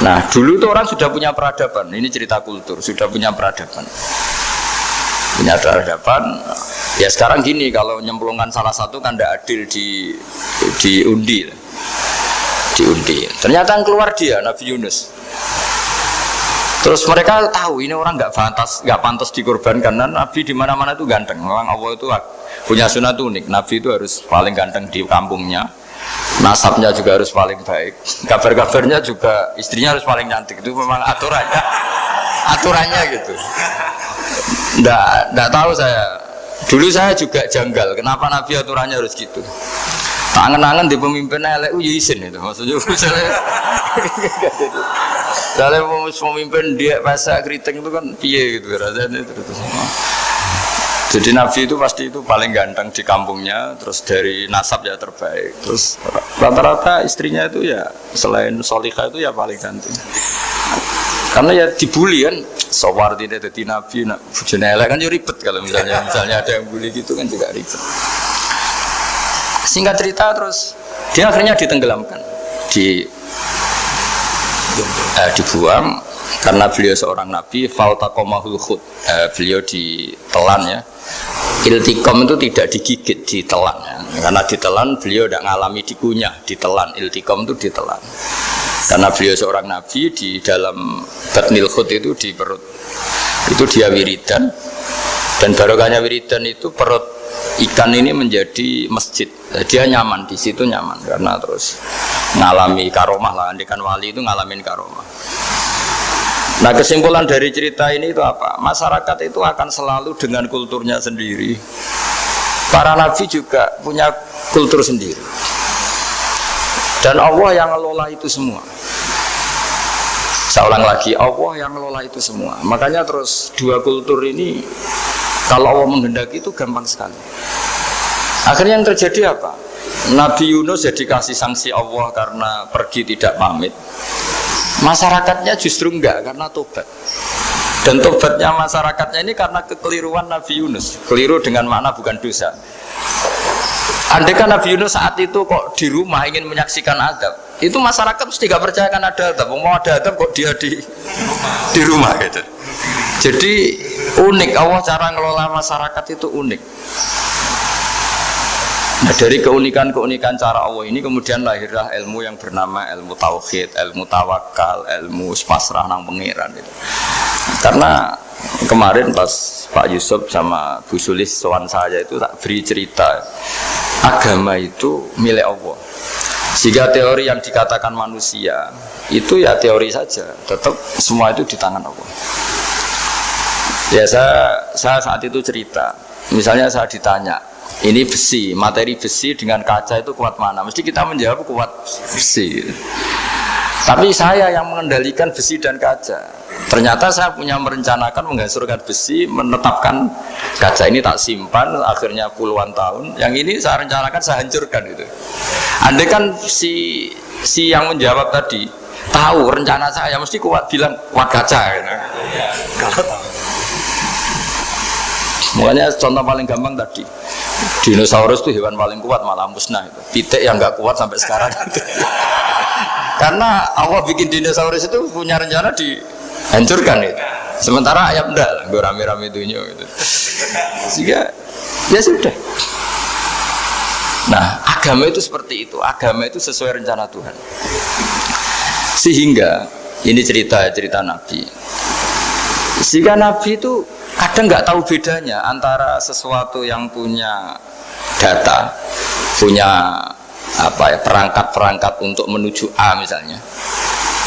Nah dulu itu orang sudah punya peradaban. Ini cerita kultur, sudah punya peradaban. Punya peradaban. Ya sekarang gini, kalau nyemplungkan salah satu kan tidak adil diundi. Ternyata yang keluar dia Nabi Yunus. Terus mereka tahu ini orang nggak pantas dikorbankan. Dan Nabi di mana-mana itu ganteng. Orang Allah itu punya sunat unik. Nabi itu harus paling ganteng di kampungnya. Nasabnya juga harus paling baik. Kabar-kabarnya juga istrinya harus paling cantik. Itu memang aturannya gitu. Nggak tahu saya. Dulu saya juga janggal. Kenapa Nabi aturannya harus gitu? Tak angen-angen di pemimpin elek izin itu. Maksudnya misalnya pemimpin dia pasak keriting itu kan piye gitu rasanya terus. Jadi Nabi itu pasti itu paling ganteng di kampungnya, terus dari nasab ya terbaik. Terus rata-rata istrinya itu ya selain solihah itu ya paling cantik. Karena ya dibully kan, sawar tidak jadi Nabi, bujone elek kan ya ribet kalau misalnya ada yang bully gitu kan juga ribet. Singkat cerita terus dia akhirnya ditenggelamkan, dibuang karena beliau seorang nabi. Faltaqamahul khut, beliau ditelan ya. Iltiqam itu tidak digigit, ditelan ya. Karena ditelan beliau tidak ngalami dikunyah, ditelan. Iltiqam itu ditelan. Karena beliau seorang nabi, di dalam batnil khut itu di perut itu dia wiridan, dan barokahnya wiridan itu perut ikan ini menjadi masjid. Dia nyaman di situ, nyaman karena terus ngalami karomah lah. Andikan wali itu ngalamin karomah. Nah kesimpulan dari cerita ini itu apa? Masyarakat itu akan selalu dengan kulturnya sendiri. Para nabi juga punya kultur sendiri. Dan Allah yang ngelola itu semua. Saya ulang lagi, Allah yang ngelola itu semua. Makanya terus dua kultur ini kalau Allah menghendaki itu gampang sekali. Akhirnya yang terjadi apa? Nabi Yunus jadi kasih sanksi Allah karena pergi tidak pamit. Masyarakatnya justru enggak karena tobat. Dan tobatnya masyarakatnya ini karena kekeliruan Nabi Yunus. Keliru dengan makna bukan dosa. Andai kan Nabi Yunus saat itu kok di rumah ingin menyaksikan adab, itu masyarakat mesti gak percaya kan ada adab. Mau ada adab kok dia di rumah gitu. Jadi unik, Allah cara ngelola masyarakat itu unik. Nah dari keunikan cara Allah ini kemudian lahirlah ilmu yang bernama ilmu tauhid, ilmu tawakal, ilmu pasrah nang pangeran itu. Karena kemarin pas Pak Yusuf sama Bu Sulis sowan saya itu tak beri cerita agama itu milik Allah. Sehingga teori yang dikatakan manusia itu ya teori saja, tetap semua itu di tangan Allah. Ya saya saat itu cerita, misalnya saya ditanya, ini besi, materi besi dengan kaca itu kuat mana? Mesti kita menjawab kuat besi. Tapi saya yang mengendalikan besi dan kaca. Ternyata saya punya merencanakan menghancurkan besi, menetapkan kaca ini tak simpan, akhirnya puluhan tahun. Yang ini saya rencanakan saya hancurkan itu. Andai kan si yang menjawab tadi tahu rencana saya mesti kuat bilang kuat kaca. Gitu. Kalau tahu. Makanya contoh paling gampang tadi, dinosaurus itu hewan paling kuat malah musnah itu. Pitik yang nggak kuat sampai sekarang itu. Karena Allah bikin dinosaurus itu punya rencana dihancurkan itu. Sementara ayam enggak lah, gue rame-rame itunya gitu. Sehingga ya sudah. Nah agama itu seperti itu, agama itu sesuai rencana Tuhan. Sehingga ini cerita Nabi. Sehingga Nabi itu kadang nggak tahu bedanya antara sesuatu yang punya data, punya perangkat-perangkat untuk menuju A misalnya,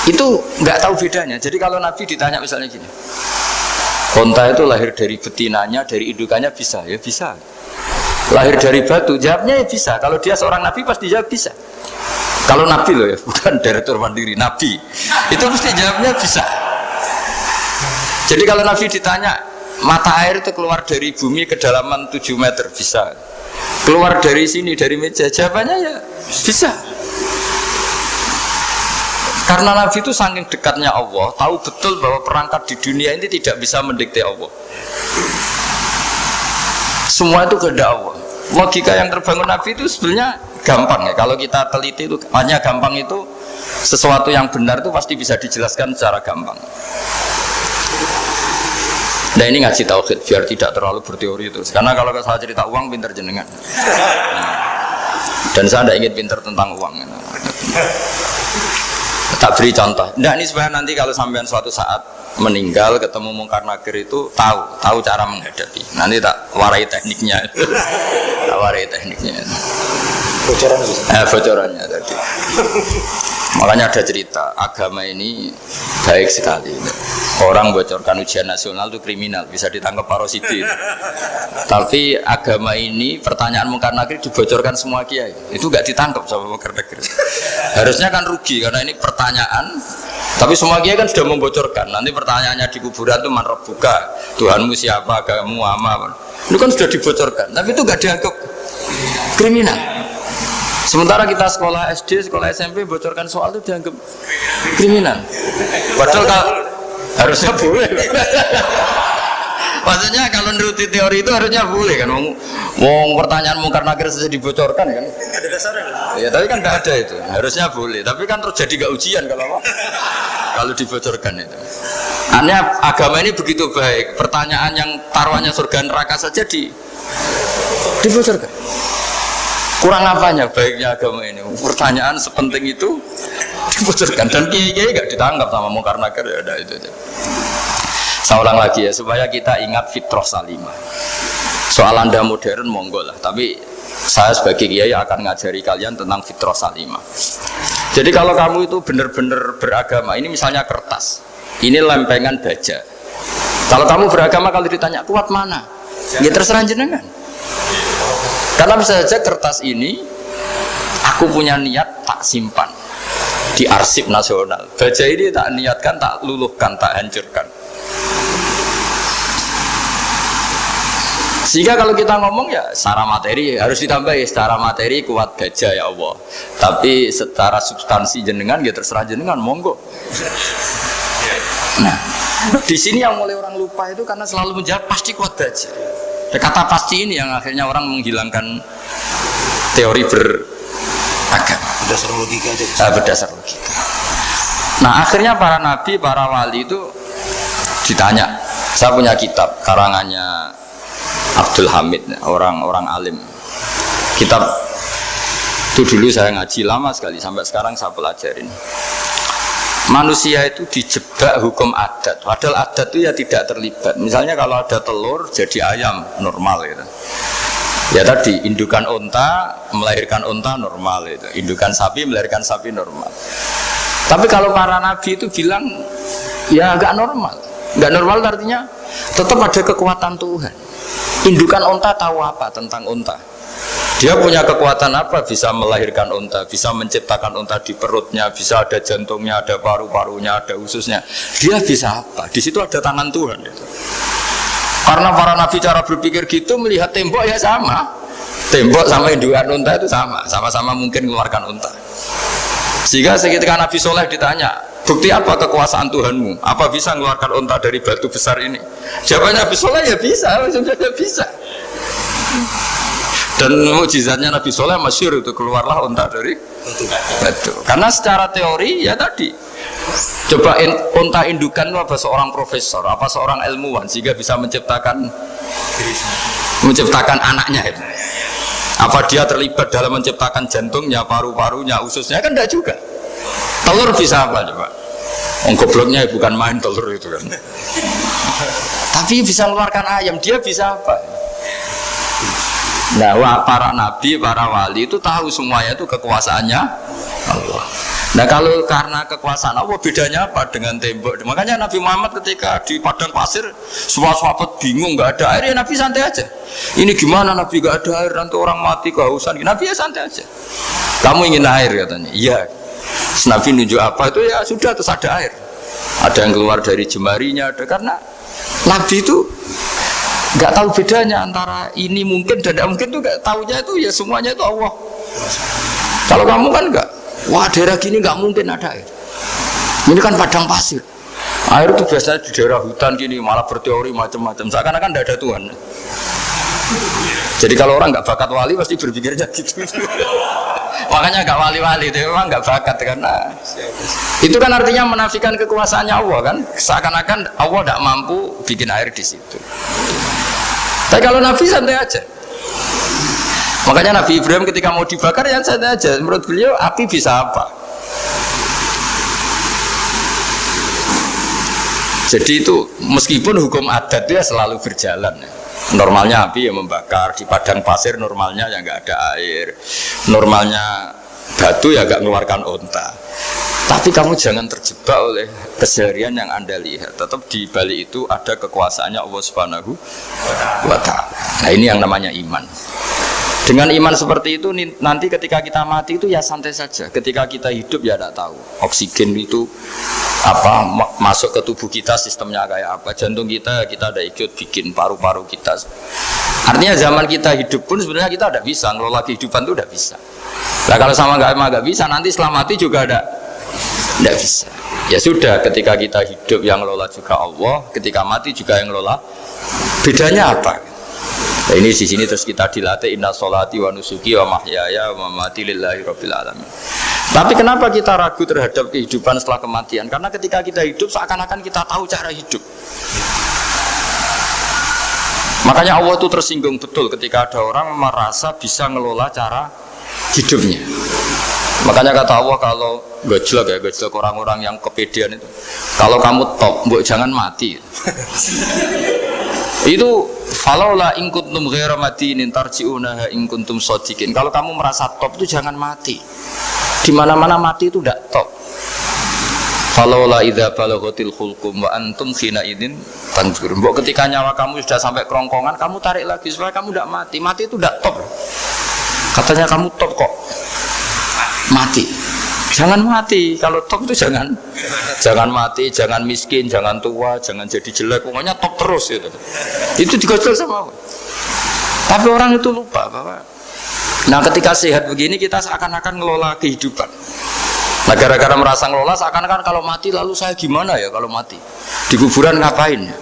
itu nggak tahu bedanya. Jadi kalau Nabi ditanya misalnya gini, onta itu lahir dari betinanya, dari indukannya bisa, ya bisa. Lahir dari batu, jawabnya ya bisa. Kalau dia seorang Nabi pasti jawab bisa. Kalau Nabi loh ya, bukan direktur mandiri, Nabi itu mesti jawabnya bisa. Jadi kalau Nabi ditanya, mata air itu keluar dari bumi kedalaman 7 meter, bisa. Keluar dari sini, dari meja, jawabannya ya bisa. Karena Nabi itu saking dekatnya Allah, tahu betul bahwa perangkat di dunia ini tidak bisa mendikte Allah. Semua itu kehendak Allah. Logika yang terbangun Nabi itu sebenarnya gampang ya. Kalau kita teliti itu hanya gampang itu, sesuatu yang benar itu pasti bisa dijelaskan secara gampang. Nah ini ngaji tauhid biar tidak terlalu berteori terus. Karena kalau saya cerita uang pinter jenengan. Dan saya tidak ingin pinter tentang uang. Tak beri contoh. Nah ini sebenarnya nanti kalau sampean suatu saat meninggal ketemu mungkar nakir itu tahu cara menghadapi. Nanti tak warai tekniknya. Tak warai tekniknya. Bocoran bisa. Bocorannya tadi. Makanya ada cerita agama ini baik sekali. Orang bocorkan ujian nasional itu kriminal, bisa ditangkap parositi. Tapi agama ini pertanyaan mungkar nakir dibocorkan semua kiai, itu nggak ditangkap sama mungkar nakir. Harusnya kan rugi karena ini pertanyaan. Tapi semua kiai kan sudah membocorkan. Nanti pertanyaannya di kuburan itu man rabbuka, Tuhanmu siapa, agamamu apa. Itu kan sudah dibocorkan. Tapi itu nggak dianggap kriminal. Sementara kita sekolah SD, sekolah SMP bocorkan soal itu dianggap kriminal. Padahal harusnya boleh. Maksudnya kalau menuruti teori itu harusnya boleh kan. Mau pertanyaan mungkar nakir saja dibocorkan kan. Ada dasarnya. Ya tapi kan tidak ada itu. Harusnya boleh. Tapi kan terjadi gak ujian kalau dibocorkan itu. Aneh agama ini begitu baik. Pertanyaan yang taruhannya surga neraka saja dibocorkan. Kurang apanya baiknya agama ini? Pertanyaan sepenting itu dibocorkan dan kiai-kiai gak ditangkap sama mungkar nakir ya ada itu. Saya ulang lagi ya supaya kita ingat fitrah salimah. Soal Anda modern monggo lah, tapi saya sebagai kiai akan ngajari kalian tentang fitrah salimah. Jadi kalau kamu itu benar-benar beragama, ini misalnya kertas, ini lempengan baja. Kalau kamu beragama kalau ditanya kuat mana? Ya terserah jenengan. Karena bisa saja kertas ini aku punya niat tak simpan di arsip nasional. Baja ini tak niatkan, tak luluhkan, tak hancurkan. Sehingga kalau kita ngomong ya secara materi harus ditambahi, secara materi kuat baja ya Allah. Tapi secara substansi jenengan ya terserah jenengan, monggo. Nah, di sini yang mulai orang lupa itu karena selalu menjawab pasti kuat baja. Kata pasti ini yang akhirnya orang menghilangkan teori beragama. Berdasar logika aja. Berdasar logika. Nah akhirnya para nabi, para wali itu ditanya. Saya punya kitab karangannya Abdul Hamid, orang alim. Kitab itu dulu saya ngaji lama sekali, sampai sekarang saya pelajarin. Manusia itu dijebak hukum adat, padahal adat itu ya tidak terlibat. Misalnya kalau ada telur jadi ayam normal gitu. Ya tadi indukan unta melahirkan unta normal itu, indukan sapi melahirkan sapi normal. Tapi kalau para nabi itu bilang ya nggak normal. Nggak normal artinya tetap ada kekuatan Tuhan. Indukan unta tahu apa tentang unta? Dia punya kekuatan apa? Bisa melahirkan unta, bisa menciptakan unta di perutnya, bisa ada jantungnya, ada paru-parunya, ada ususnya. Dia bisa apa? Di situ ada tangan Tuhan. Gitu. Karena para nabi cara berpikir gitu, melihat tembok ya sama. Tembok sama indukan unta itu sama, sama-sama mungkin mengeluarkan unta. Sehingga ketika Nabi Soleh ditanya, bukti apa kekuasaan Tuhanmu? Apa bisa mengeluarkan unta dari batu besar ini? Jawabannya Nabi Soleh ya bisa, ya bisa. Dan mukjizatnya Nabi Soleh masyhur itu keluarlah unta dari batu. Karena secara teori ya tadi, coba unta indukan itu apa seorang profesor, apa seorang ilmuwan sehingga bisa menciptakan anaknya itu. Apa dia terlibat dalam menciptakan jantungnya, paru-parunya, ususnya? Kan enggak juga. Telur bisa apa coba? Gobloknya bukan main telur itu kan. Tapi bisa mengeluarkan ayam, dia bisa apa? Nah, para nabi, para wali itu tahu semuanya itu kekuasaannya Allah. Nah, kalau karena kekuasaan Allah bedanya apa dengan tembok? Makanya Nabi Muhammad ketika di padang pasir, semua sahabat bingung nggak ada air, ya Nabi santai aja. Ini gimana Nabi nggak ada air, nanti orang mati kehausan. Nabi ya santai aja. Kamu ingin air katanya? Iya. Nabi nunjuk apa itu ya sudah terus ada air. Ada yang keluar dari jemarinya, ada karena Nabi itu nggak tahu bedanya antara ini mungkin dan tidak mungkin, tuh nggak tahunya itu ya semuanya itu Allah. Kalau kamu kan nggak, wah daerah gini nggak mungkin ada air. Ini kan padang pasir. Air itu biasanya di daerah hutan gini malah berteori macam-macam. Seakan-akan tidak ada Tuhan. Jadi kalau orang nggak bakat wali pasti berpikirnya gitu. Makanya nggak wali-wali itu memang nggak bakat karena itu kan artinya menafikan kekuasaannya Allah kan. Seakan-akan Allah tidak mampu bikin air di situ. Tapi kalau Nabi santai aja. Makanya Nabi Ibrahim ketika mau dibakar ya santai aja. Menurut beliau api bisa apa? Jadi itu meskipun hukum adat itu ya selalu berjalan. Normalnya api yang membakar di padang pasir, normalnya ya nggak ada air. Normalnya batu ya nggak mengeluarkan unta. Tapi kamu jangan terjebak oleh keseharian yang Anda lihat. Tetap di balik itu ada kekuasaannya Allah Subhanahu wa Ta'ala. Nah ini yang namanya iman. Dengan iman seperti itu nanti ketika kita mati itu ya santai saja. Ketika kita hidup ya tidak tahu oksigen itu apa masuk ke tubuh kita sistemnya kayak apa. Jantung kita ada ikut bikin, paru-paru kita. Artinya zaman kita hidup pun sebenarnya kita tidak bisa ngelola kehidupan itu tidak bisa. Nah kalau sama nggak bisa nanti setelah mati juga tidak bisa. Ya sudah ketika kita hidup yang ngelola juga Allah, ketika mati juga yang ngelola. Bedanya apa? Nah, ini di sini terus kita dilatih inna sholati wa nusuki wa mahyaya wa mamati lillahi rabbil alamin. Tapi kenapa kita ragu terhadap kehidupan setelah kematian? Karena ketika kita hidup seakan-akan kita tahu cara hidup. Makanya Allah itu tersinggung betul ketika ada orang merasa bisa ngelola cara hidupnya. Makanya kata Allah kalau gojlok orang-orang yang kepedean itu, kalau kamu top, mbok jangan mati. Itu falaula in kuntum ghaira madinin tarji'unaha in kuntum shadiqin. Kalau kamu merasa top itu jangan mati. Di mana-mana mati itu tidak top. Falaula idza balaghatil khulqum wa antum khina idzin tanzurun. Mbok ketika nyawa kamu sudah sampai kerongkongan, kamu tarik lagi supaya kamu tidak mati. Mati itu tidak top. Katanya kamu top kok. Mati. Jangan mati. Kalau top itu jangan mati, jangan miskin, jangan tua, jangan jadi jelek. Pokoknya top terus gitu. Itu digosel sama Allah. Tapi orang itu lupa bahwa nah ketika sehat begini kita seakan-akan ngelola kehidupan. Nah gara-gara merasa ngelola seakan-akan kalau mati lalu saya gimana ya kalau mati? Di kuburan ngapain ya?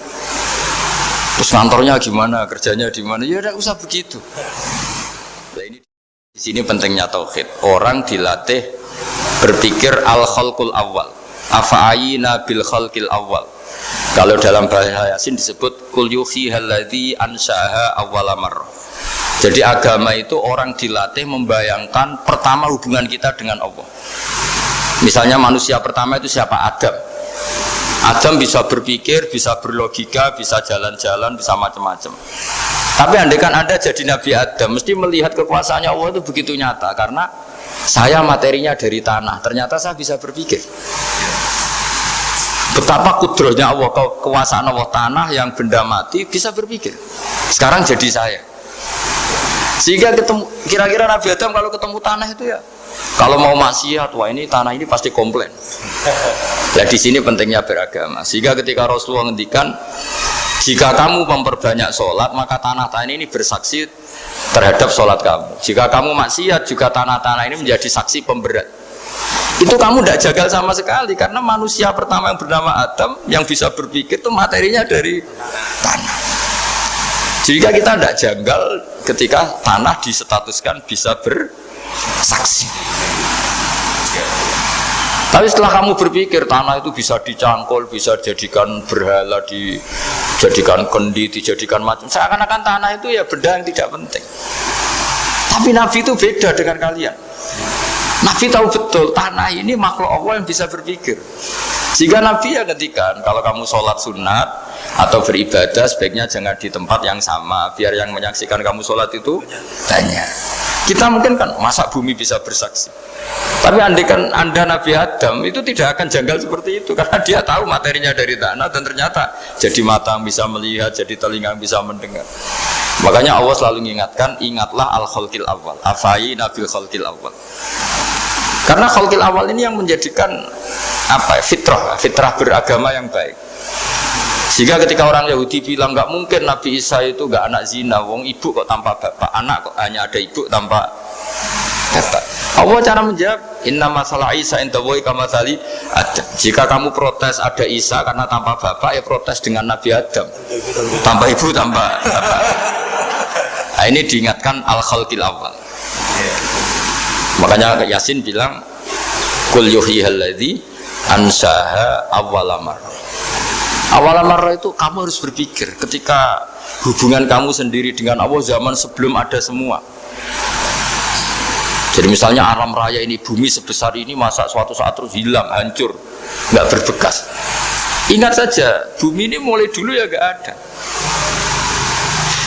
Terus kantornya gimana, kerjanya di mana? Ya tidak usah begitu. Nah, ini Di sini pentingnya tauhid. Orang dilatih berpikir al-khalqul awal. Afa'ayina bil khalqil awal. Kalau dalam bahasa Yasin disebut kul yuhi alladzi anshaha awwala marrah. Jadi agama itu orang dilatih membayangkan pertama hubungan kita dengan Allah. Misalnya manusia pertama itu siapa? Adam. Adam bisa berpikir, bisa berlogika, bisa jalan-jalan, bisa macam-macam. Tapi andaikan Anda jadi Nabi Adam, mesti melihat kekuasaannya Allah itu begitu nyata. Karena saya materinya dari tanah, ternyata saya bisa berpikir. Betapa kudrohnya Allah, kekuasaan Allah, tanah yang benda mati bisa berpikir. Sekarang jadi saya. Sehingga ketemu, kira-kira Nabi Adam kalau ketemu tanah itu ya, kalau mau maksiat, wah ini tanah ini pasti komplain. Nah di sini pentingnya beragama. Sehingga ketika Rasulullah ngendikan, jika kamu memperbanyak sholat, maka tanah-tanah ini bersaksi terhadap sholat kamu. Jika kamu maksiat, juga tanah-tanah ini menjadi saksi pemberat. Itu kamu tidak jagal sama sekali, karena manusia pertama yang bernama Adam yang bisa berpikir itu materinya dari tanah. Jika kita tidak janggal ketika tanah disetatuskan bisa bersaksi. Tapi setelah kamu berpikir tanah itu bisa dicangkul, bisa dijadikan berhala, dijadikan kendi, dijadikan macam, seakan-akan tanah itu ya benda yang tidak penting. Tapi Nabi itu beda dengan kalian. Nabi tahu betul tanah ini makhluk Allah yang bisa berpikir. Sehingga Nabi ya ketikan kalau kamu sholat sunat atau beribadah sebaiknya jangan di tempat yang sama, biar yang menyaksikan kamu sholat itu banyak. Kita mungkin kan masa bumi bisa bersaksi. Tapi andaikan Anda Nabi Adam itu tidak akan janggal seperti itu, karena dia tahu materinya dari tanah dan ternyata jadi mata yang bisa melihat, jadi telinga yang bisa mendengar. Makanya Allah selalu mengingatkan, ingatlah al-khalqil awal, afai nabil khalqil awal. Karena khalqil awal ini yang menjadikan apa? Fitrah beragama yang baik. Sehingga ketika orang Yahudi bilang nggak mungkin Nabi Isa itu nggak anak zina, wong ibu kok tanpa bapak, anak kok hanya ada ibu tanpa bapak. Allah cara menjawab, inna masalah Isa indawohi kamasali Adam. Jika kamu protes ada Isa karena tanpa bapak, ya protes dengan Nabi Adam, tanpa ibu tanpa bapak. Nah, ini diingatkan al-khalqil awal. Makanya Yasin bilang kul yuhiyal ladzi anshaha awwala marrah. Awwala marrah itu kamu harus berpikir ketika hubungan kamu sendiri dengan Allah zaman sebelum ada semua. Jadi misalnya alam raya ini, bumi sebesar ini, masa suatu saat terus hilang, hancur, nggak berbekas. Ingat saja, bumi ini mulai dulu ya nggak ada.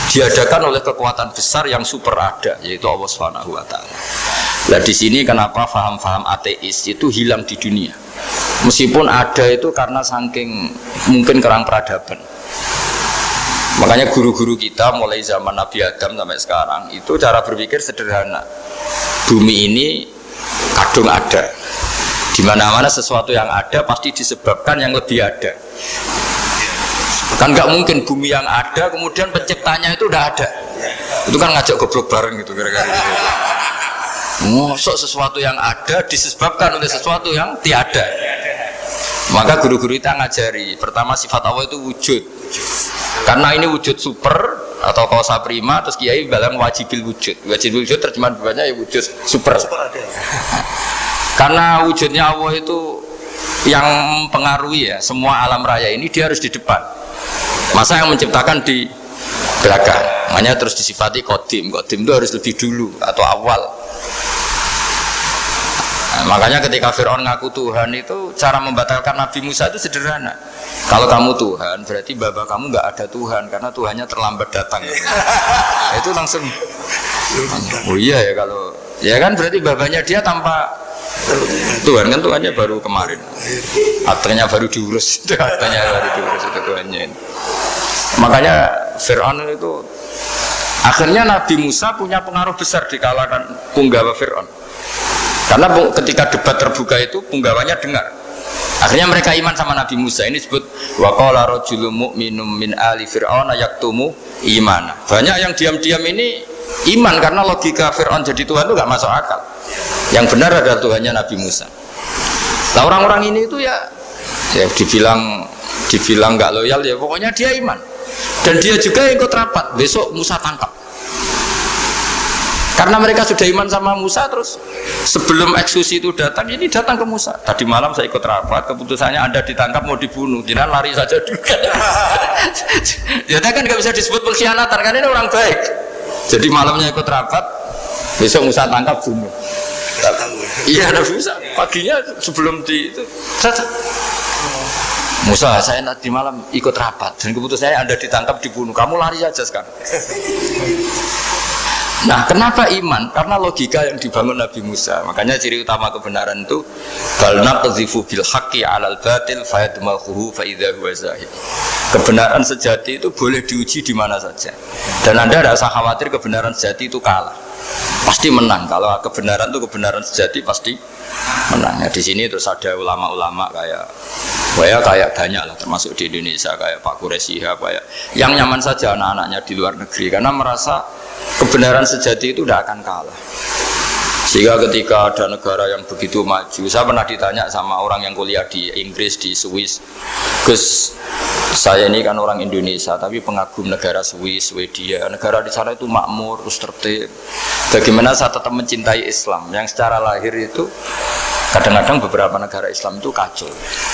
Diadakan oleh kekuatan besar yang super ada, yaitu Allah Subhanahu wa Ta'ala. Nah di sini kenapa faham-faham ateis itu hilang di dunia. Meskipun ada itu karena saking mungkin kurang peradaban. Makanya guru-guru kita mulai zaman Nabi Adam sampai sekarang itu cara berpikir sederhana. Bumi ini kadung ada. Di mana-mana sesuatu yang ada pasti disebabkan yang lebih ada. Kan nggak mungkin bumi yang ada kemudian penciptanya itu udah ada. Itu kan ngajak goblok bareng gitu kira-kira gitu. Mosok sesuatu yang ada disebabkan oleh sesuatu yang tiada. Maka guru-guru kita ngajari pertama sifat Allah itu wujud. Karena ini wujud super atau kausa prima, terus kiai bilang wajibil wujud. Wajibil wujud terjemahan bawahnya ya wujud super. Karena wujudnya Allah itu yang mempengaruhi ya semua alam raya ini, dia harus di depan. Masa yang menciptakan di belakang. Makanya terus disifati qadim. Qadim itu harus lebih dulu atau awal. Nah, makanya ketika Fir'aun ngaku Tuhan itu cara membatalkan Nabi Musa itu sederhana. Kalau kamu Tuhan berarti bapak kamu nggak ada Tuhan karena Tuhannya terlambat datang. Itu langsung. Oh iya ya kalau ya kan berarti bapaknya dia tanpa Tuhan kan Tuhannya baru kemarin. Akhirnya baru diurus. Akhirnya baru diurus itu Tuhannya ini. Makanya Fir'aun itu akhirnya Nabi Musa punya pengaruh besar di kalangan punggawa Fir'aun. Karena ketika debat terbuka itu punggawanya dengar. Akhirnya mereka iman sama Nabi Musa. Ini disebut wa qala rajulun mu'minun min ali fir'auna yaktumu imana. Banyak yang diam-diam ini iman karena logika Fir'aun jadi Tuhan itu gak masuk akal. Yang benar adalah Tuhannya Nabi Musa. Nah orang-orang ini itu ya dibilang gak loyal ya pokoknya dia iman. Dan dia juga ikut rapat. Besok Musa tangkap. Karena mereka sudah iman sama Musa, terus sebelum eksekusi itu datang, ini datang ke Musa. Tadi malam saya ikut rapat, keputusannya Anda ditangkap mau dibunuh, jangan lari saja juga. Jadi kan nggak bisa disebut pengkhianatan, karena ini orang baik. Jadi malamnya ikut rapat, besok Musa tangkap bunuh. Iya, ada Musa. Paginya sebelum di itu, Musa, saya nanti malam ikut rapat dan keputusannya Anda ditangkap dibunuh. Kamu lari saja sekarang. Nah, kenapa iman? Karena logika yang dibangun Nabi Musa. Makanya ciri utama kebenaran itu bal naqdhifu bil haqqi 'alal batil fayadmaghuhu fa idza huwa zahid. Kebenaran sejati itu boleh diuji di mana saja. Dan Anda tidak usah khawatir kebenaran sejati itu kalah. Pasti menang. Kalau kebenaran itu kebenaran sejati pasti menang. Ya, di sini terus ada ulama-ulama kayak banyak lah, termasuk di Indonesia kayak Pak Quraisy, kayak yang nyaman saja anak-anaknya di luar negeri karena merasa kebenaran sejati itu tidak akan kalah. Sehingga ketika ada negara yang begitu maju, saya pernah ditanya sama orang yang kuliah di Inggris, di Swiss, Gus, saya ini kan orang Indonesia tapi pengagum negara Swiss, Swedia, negara di sana itu makmur, terus tertib. Bagaimana saya tetap mencintai Islam yang secara lahir itu kadang-kadang beberapa negara Islam itu kacau.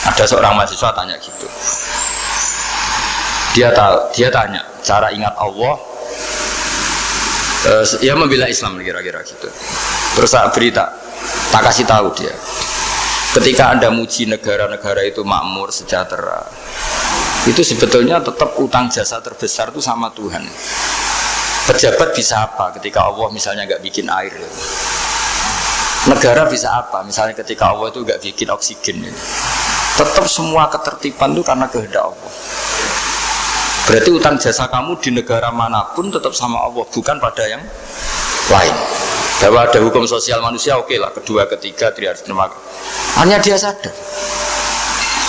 Ada seorang mahasiswa tanya gitu. Dia tanya cara ingat Allah. Ya membela Islam kira-kira gitu. Terus tak kasih tahu dia. Ketika Anda muji negara-negara itu makmur, sejahtera, itu sebetulnya tetap utang jasa terbesar itu sama Tuhan. Pejabat bisa apa ketika Allah misalnya nggak bikin air? Negara bisa apa? Misalnya ketika Allah itu nggak bikin oksigen. Tetap semua ketertiban itu karena kehendak Allah. Berarti utang jasa kamu di negara manapun tetap sama Allah, bukan pada yang lain. Bahwa ada hukum sosial manusia, oke lah, kedua, ketiga, dia harus terima. Hanya dia sadar.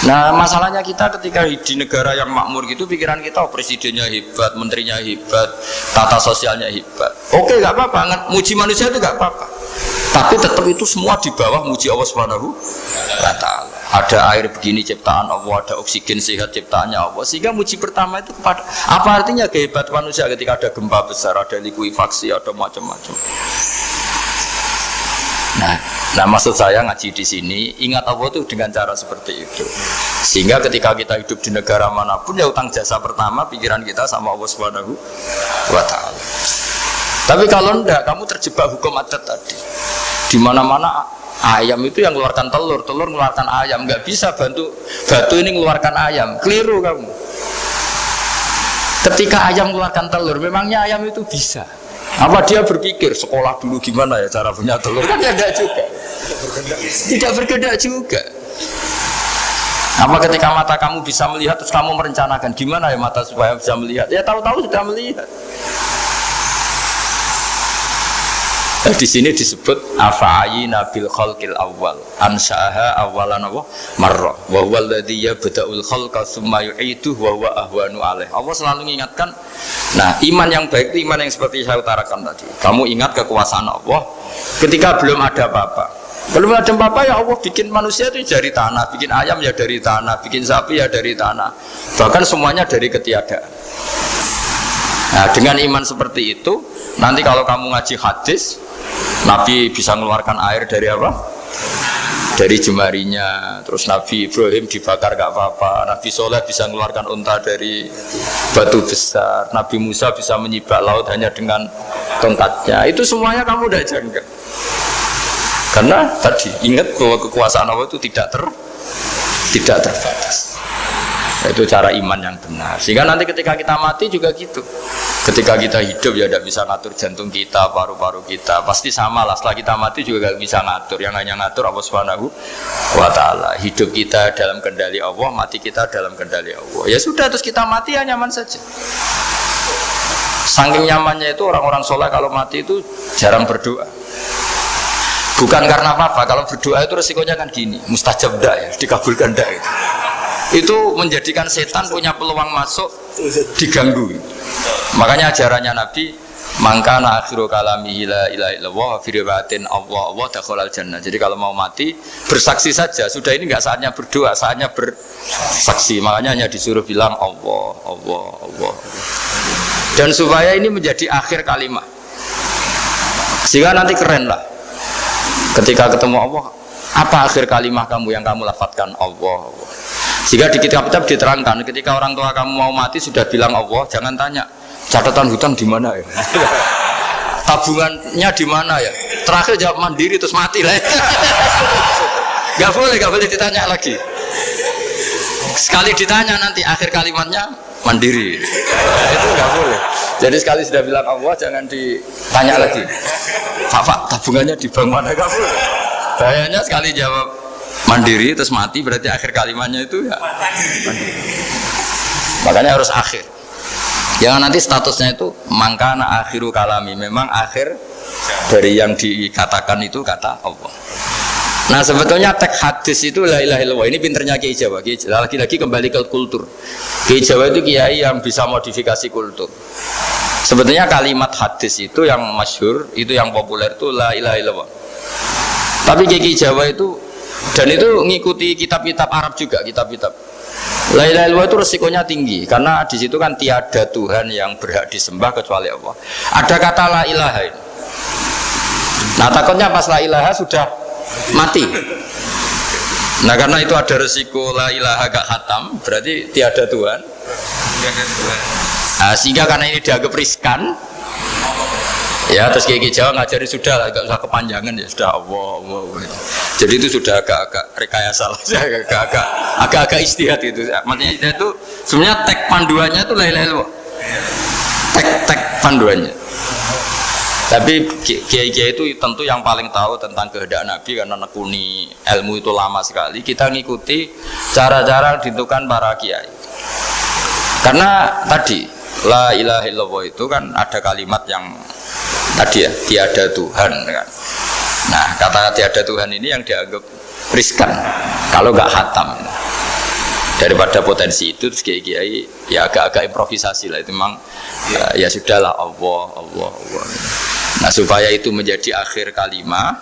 Nah, masalahnya kita ketika di negara yang makmur gitu, pikiran kita, oh, presidennya hebat, menterinya hebat, tata sosialnya hebat. Oke, nggak apa-apa, muji manusia itu nggak apa-apa. Tapi tetap itu semua di bawah muji Allah Subhanahu wa Ta'ala. Ada air begini ciptaan Allah, ada oksigen sehat ciptaannya Allah. Sehingga muji pertama itu kepada apa artinya kehebatan manusia ketika ada gempa besar, ada likuifaksi, ada macam-macam. Nah, maksud saya ngaji di sini, ingat Allah itu dengan cara seperti itu. Sehingga ketika kita hidup di negara manapun, ya utang jasa pertama pikiran kita sama Allah Subhanahu wa Ta'ala. Tapi kalau enggak, kamu terjebak hukum adat tadi. Di mana-mana ayam itu yang mengeluarkan telur, telur mengeluarkan ayam. Nggak bisa batu ini mengeluarkan ayam. Keliru kamu. Ketika ayam mengeluarkan telur, memangnya ayam itu bisa? Apa dia berpikir sekolah dulu gimana ya cara punya telur? Kan tidak juga. Tidak berkehendak juga. Apa ketika mata kamu bisa melihat terus kamu merencanakan gimana ya mata supaya bisa melihat? Ya tahu-tahu sudah melihat. Di sini disebut afa'ayina bil khalqil awal ansa'aha awalan marrah wa huwa alladhi yabda'ul khalqa tsumma yu'iduhu wa huwa ahwanu alaih. Allah selalu mengingatkan. Nah, iman yang baik itu iman yang seperti saya utarakan tadi. Kamu ingat kekuasaan Allah ketika belum ada apa-apa. Belum ada apa-apa ya Allah bikin manusia itu dari tanah, bikin ayam ya dari tanah, bikin sapi ya dari tanah. Bahkan semuanya dari ketiadaan. Nah, dengan iman seperti itu, nanti kalau kamu ngaji hadis, Nabi bisa mengeluarkan air dari apa? Dari jemarinya. Terus Nabi Ibrahim dibakar gak apa-apa. Nabi Soleh bisa mengeluarkan unta dari batu besar. Nabi Musa bisa menyibak laut hanya dengan tongkatnya. Itu semuanya kamu udah jangka. Karena tadi ingat bahwa kekuasaan Allah itu tidak terbatas. Itu cara iman yang benar. Sehingga nanti ketika kita mati juga gitu. Ketika kita hidup ya tidak bisa ngatur jantung kita, paru-paru kita. Pasti sama lah, setelah kita mati juga tidak bisa ngatur. Yang hanya ngatur Allah Subhanahu wa Ta'ala. Hidup kita dalam kendali Allah, mati kita dalam kendali Allah. Ya sudah, terus kita mati ya nyaman saja. Saking nyamannya itu orang-orang soleh kalau mati itu jarang berdoa. Bukan karena apa-apa, kalau berdoa itu resikonya kan gini, mustajab dak ya, dikabulkan dak itu. Itu menjadikan setan punya peluang masuk, diganggu. Makanya ajarannya Nabi, mangkana akhiru kalamihi la ilaha illallah wa fi riwayatin Allah dakhalal jannah. Jadi kalau mau mati bersaksi saja, sudah ini enggak saatnya berdoa, saatnya bersaksi. Makanya hanya disuruh bilang Allah, Allah, Allah. Dan supaya ini menjadi akhir kalimat. Sehingga nanti keren lah. Ketika ketemu Allah, apa akhir kalimah kamu yang kamu lafadzkan? Allah. Sehingga di kitab-kitab diterangkan, ketika orang tua kamu mau mati sudah bilang Allah, jangan tanya catatan hutang di mana ya, tabungannya di mana ya. Terakhir jawab mandiri terus mati lah. Gak boleh ditanya lagi. Sekali ditanya nanti akhir kalimatnya mandiri. Itu gak boleh. Jadi sekali sudah bilang Allah jangan ditanya lagi. Pak, tabungannya di bank mana? Gak boleh. Bahayanya sekali jawab mandiri terus mati berarti akhir kalimatnya itu ya mandiri. Makanya harus akhir. Jangan nanti statusnya itu mangkana akhiru kalami, memang akhir dari yang dikatakan itu kata Allah. Nah sebetulnya teks hadis itu la ilaha illallah. Ini pinternya Kiai Jawa. Lagi-lagi kembali ke kultur. Kiai Jawa itu kiai yang bisa modifikasi kultur. Sebetulnya kalimat hadis itu yang masyhur, itu yang populer itu la ilaha illallah. Tapi Kiai Jawa itu, dan itu ngikuti kitab-kitab Arab juga, kitab-kitab. La ilaha illallah itu resikonya tinggi karena di situ kan tiada Tuhan yang berhak disembah kecuali Allah. Ada kata la ilaha ini. Nah takutnya pas la ilaha sudah mati. Nah karena itu ada resiko la ilaha gak khatam, berarti tiada Tuhan. Nah, sehingga karena ini dianggap riskan, ya terus Kiai Jawa ngajari sudah lah, gak usah kepanjangan ya sudah Allah. Jadi itu sudah agak-agak rekayasa lah, agak-agak istihad itu. Maksudnya istihad itu sebenarnya teks panduannya itu la ilaha illallah. Teks panduannya. Tapi kiai-kiai itu tentu yang paling tahu tentang kehendak Nabi karena nekuni ilmu itu lama sekali. Kita ngikuti cara-cara ditentukan para kiai. Karena tadi la ilaha illallah itu kan ada kalimat yang tadi ya tiada Tuhan kan. Nah kata tiada Tuhan ini yang dianggap riskan kalau nggak khatam. Daripada potensi itu terus kiai-kiai ya agak-agak improvisasi lah itu memang ya sudahlah Allah. Nah supaya itu menjadi akhir kalimah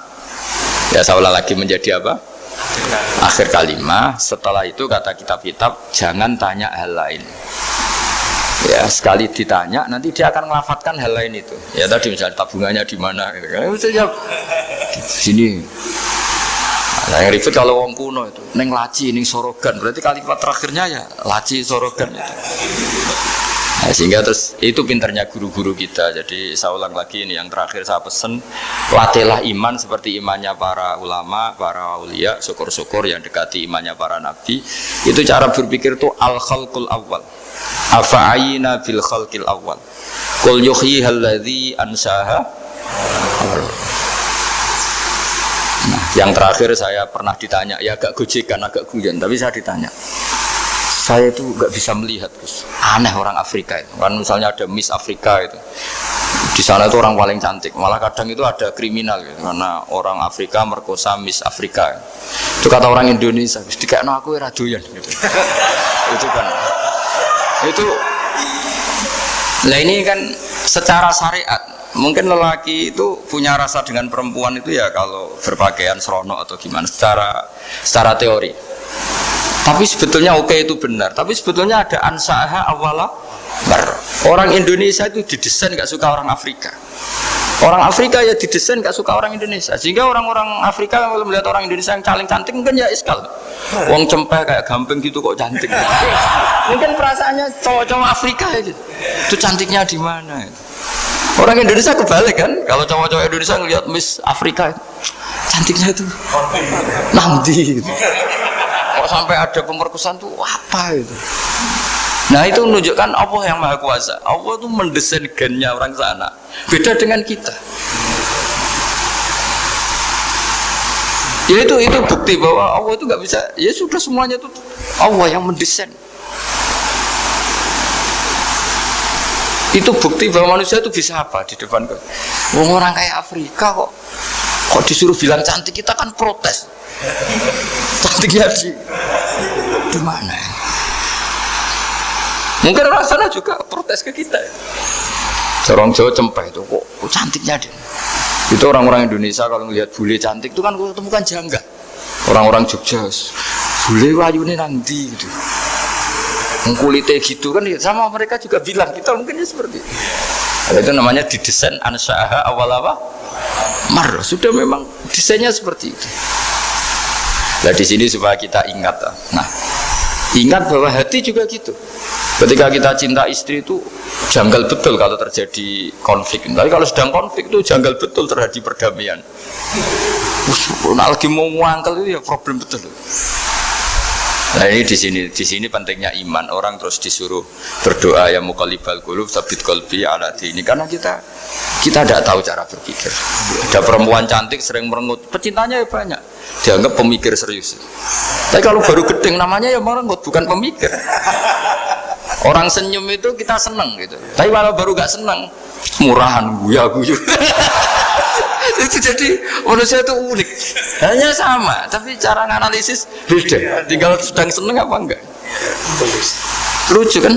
ya seolah lagi menjadi apa? Akhir kalimah. Setelah itu kata kitab-kitab jangan tanya hal lain. Ya sekali ditanya nanti dia akan melafatkan hal lain itu. Ya tadi misalnya tabungannya di mana gitu kan. Misalnya sini. Nah, yang ribet kalau wong kuno itu neng laci, neng sorogan, berarti kalimat terakhirnya ya laci sorogan itu. Nah, sehingga terus itu pinternya guru-guru kita. Jadi saya ulang lagi ini yang terakhir saya pesen, latihlah iman seperti imannya para ulama, para aulia, syukur-syukur yang dekati imannya para nabi. Itu cara berpikir itu al-khalqul awal. Afa'ayina bil khalqil awal. Qul yuhyihal ladzi ansaha. Nah, yang terakhir saya pernah ditanya, ya agak gojekan, agak guyon, tapi saya ditanya. Saya itu nggak bisa melihat, Gus. Aneh orang Afrika itu. Kan misalnya ada Miss Afrika itu. Di sana itu orang paling cantik. Malah kadang itu ada kriminal gitu. Karena orang Afrika merkosa Miss Afrika. Itu kata orang Indonesia, Gus, dikakno aku ora doyan gitu. Itu kan. Itu lah ini kan secara syariat mungkin lelaki itu punya rasa dengan perempuan itu ya kalau berpakaian serono atau gimana secara teori. Tapi sebetulnya oke itu benar. Tapi sebetulnya ada ansaha awala bar. Orang Indonesia itu didesain gak suka orang Afrika. Orang Afrika ya didesain gak suka orang Indonesia. Sehingga orang-orang Afrika kalau melihat orang Indonesia yang paling cantik mungkin ya iskal. Wong cempeh kayak gampang gitu kok cantik. Mungkin perasaannya cowok-cowok Afrika itu cantiknya di mana? Orang Indonesia kebalik kan? Kalau cowok-cowok Indonesia ngelihat Miss Afrika cantiknya itu nanti gitu. Kok sampai ada pemerkosaan tuh apa itu? Nah itu menunjukkan Allah yang Maha Kuasa. Allah itu mendesain gennya orang sana. Beda dengan kita. Ya itu bukti bahwa Allah itu nggak bisa. Ya sudah semuanya itu Allah yang mendesain. Itu bukti bahwa manusia itu bisa apa di depan orang kayak Afrika kok disuruh bilang cantik kita kan protes. Cantiknya di mana? Mungkin orang sana juga protes ke kita. Orang Jawa cempeh itu kok cantiknya dia. Itu orang-orang Indonesia kalau melihat bule cantik itu kan temukan janggal. Orang-orang Jogja, bule wayune nanti gitu. Kulitnya gitu kan sama mereka juga bilang kita mungkinnya seperti itu. Itu namanya didesain ansaha awal apa? Mar, sudah memang desainnya seperti itu. Nah di sini supaya kita ingat, nah ingat bahwa hati juga gitu. Ketika kita cinta istri itu janggal betul kalau terjadi konflik. Tapi kalau sedang konflik itu janggal betul terjadi perdamaian. Nah, lagi mau ngangkel itu ya problem betul. Nah ini di sini pentingnya iman. Orang terus disuruh berdoa ya muqallibal qulub tsabit qalbi ala dini, karena kita tidak tahu cara berpikir. Ada perempuan cantik sering merengut, pecintanya ya banyak, dianggap pemikir serius. Tapi kalau baru gedeng namanya ya merengut, bukan pemikir. Orang senyum itu kita seneng gitu. Tapi kalau baru gak seneng, murahan guya-guyu. Itu jadi manusia itu unik, hanya sama tapi cara analisis beda. Tinggal sedang seneng apa enggak. Lucu kan,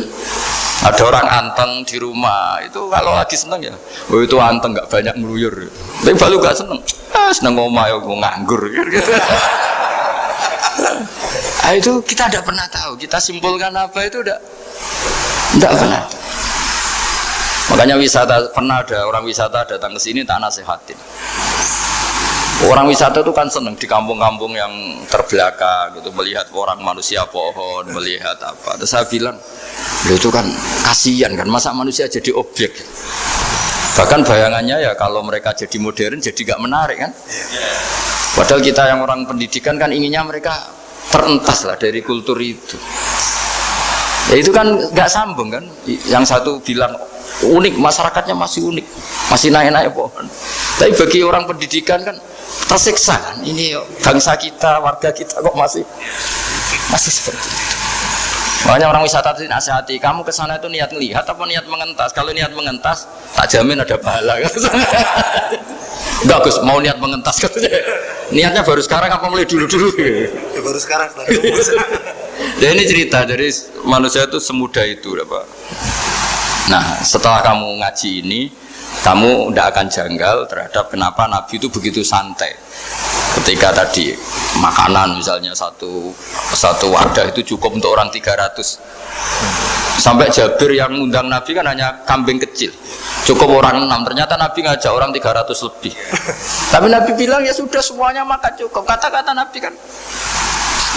ada orang anteng di rumah itu kalau lagi seneng ya, oh itu anteng nggak banyak meluyur. Tapi baru nggak seneng, seneng ngomong ya mau nganggur. Nah, itu kita tidak pernah tahu, kita simpulkan apa itu tidak pernah. Makanya wisata, pernah ada orang wisata datang ke sini tak nasihatin. Orang wisata itu kan seneng di kampung-kampung yang terbelakang gitu, melihat orang manusia pohon, melihat apa. Terus saya bilang, itu kan kasihan kan, masa manusia jadi objek. Bahkan bayangannya ya kalau mereka jadi modern jadi gak menarik kan. Padahal kita yang orang pendidikan kan inginnya mereka terentas lah dari kultur itu. Ya itu kan gak sambung kan. Yang satu bilang unik, masyarakatnya masih unik, masih naik-naik pohon. Tapi bagi orang pendidikan kan tersiksa kan, ini bangsa kita, warga kita kok masih seperti itu. Makanya orang wisata itu nasihati, kamu kesana itu niat melihat apa niat mengentas? Kalau niat mengentas, tak jamin ada pahala. Enggak Gus, mau niat mengentas katanya. Niatnya baru sekarang apa mulai dulu-dulu? Ya, baru sekarang. Ya ini cerita dari manusia itu semudah itu, Pak. Nah, setelah kamu ngaji ini, kamu tidak akan janggal terhadap kenapa Nabi itu begitu santai. Ketika tadi makanan misalnya satu wadah itu cukup untuk orang 300. Sampai Jabir yang undang Nabi kan hanya kambing kecil, cukup orang 6. Ternyata Nabi ngajak orang 300 lebih. Tapi Nabi bilang ya sudah semuanya makan cukup. Kata-kata Nabi kan,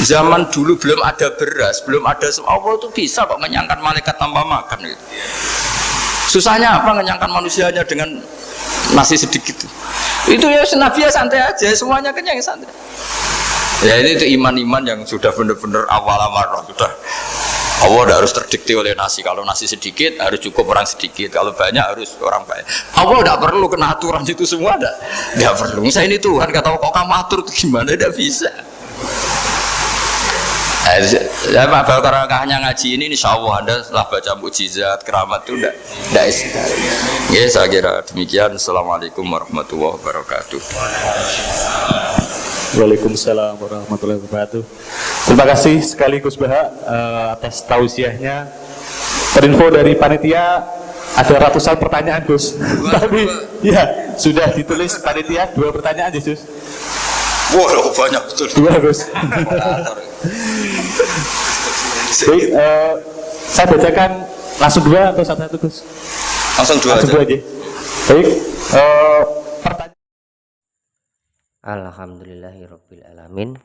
zaman dulu belum ada beras, belum ada Allah itu bisa kok mengenyangkan malaikat tanpa makan gitu. Susahnya apa mengenyangkan manusianya dengan nasi sedikit itu ya Nabi ya santai aja, semuanya kenyang santai. Ya ini itu iman-iman yang sudah benar-benar awal amarah, sudah Allah tidak harus terdikte oleh nasi. Kalau nasi sedikit harus cukup orang sedikit, kalau banyak harus orang banyak. Allah tidak perlu kena aturan itu semua, tidak perlu. Saya ini Tuhan kata kok kamu atur itu gimana, tidak bisa. Ya Pak, kalau hanya ngaji ini insya Allah Anda setelah baca mukjizat, keramat itu tidak istiqamah. Ya saya kira demikian. Assalamualaikum warahmatullahi wabarakatuh. Waalaikumsalam warahmatullahi wabarakatuh. Terima kasih sekali Gus Baha atas tausiahnya. Terinfo dari panitia ada ratusan pertanyaan Gus. Tapi ya sudah ditulis panitia 2 pertanyaan Yesus. Wow, banyak betul. 2 Gus. Baik, saya bacakan langsung 2 atau satu-satu Gus? Langsung 2 aja. Baik, pertanyaan. Alhamdulillahirrabbilalamin.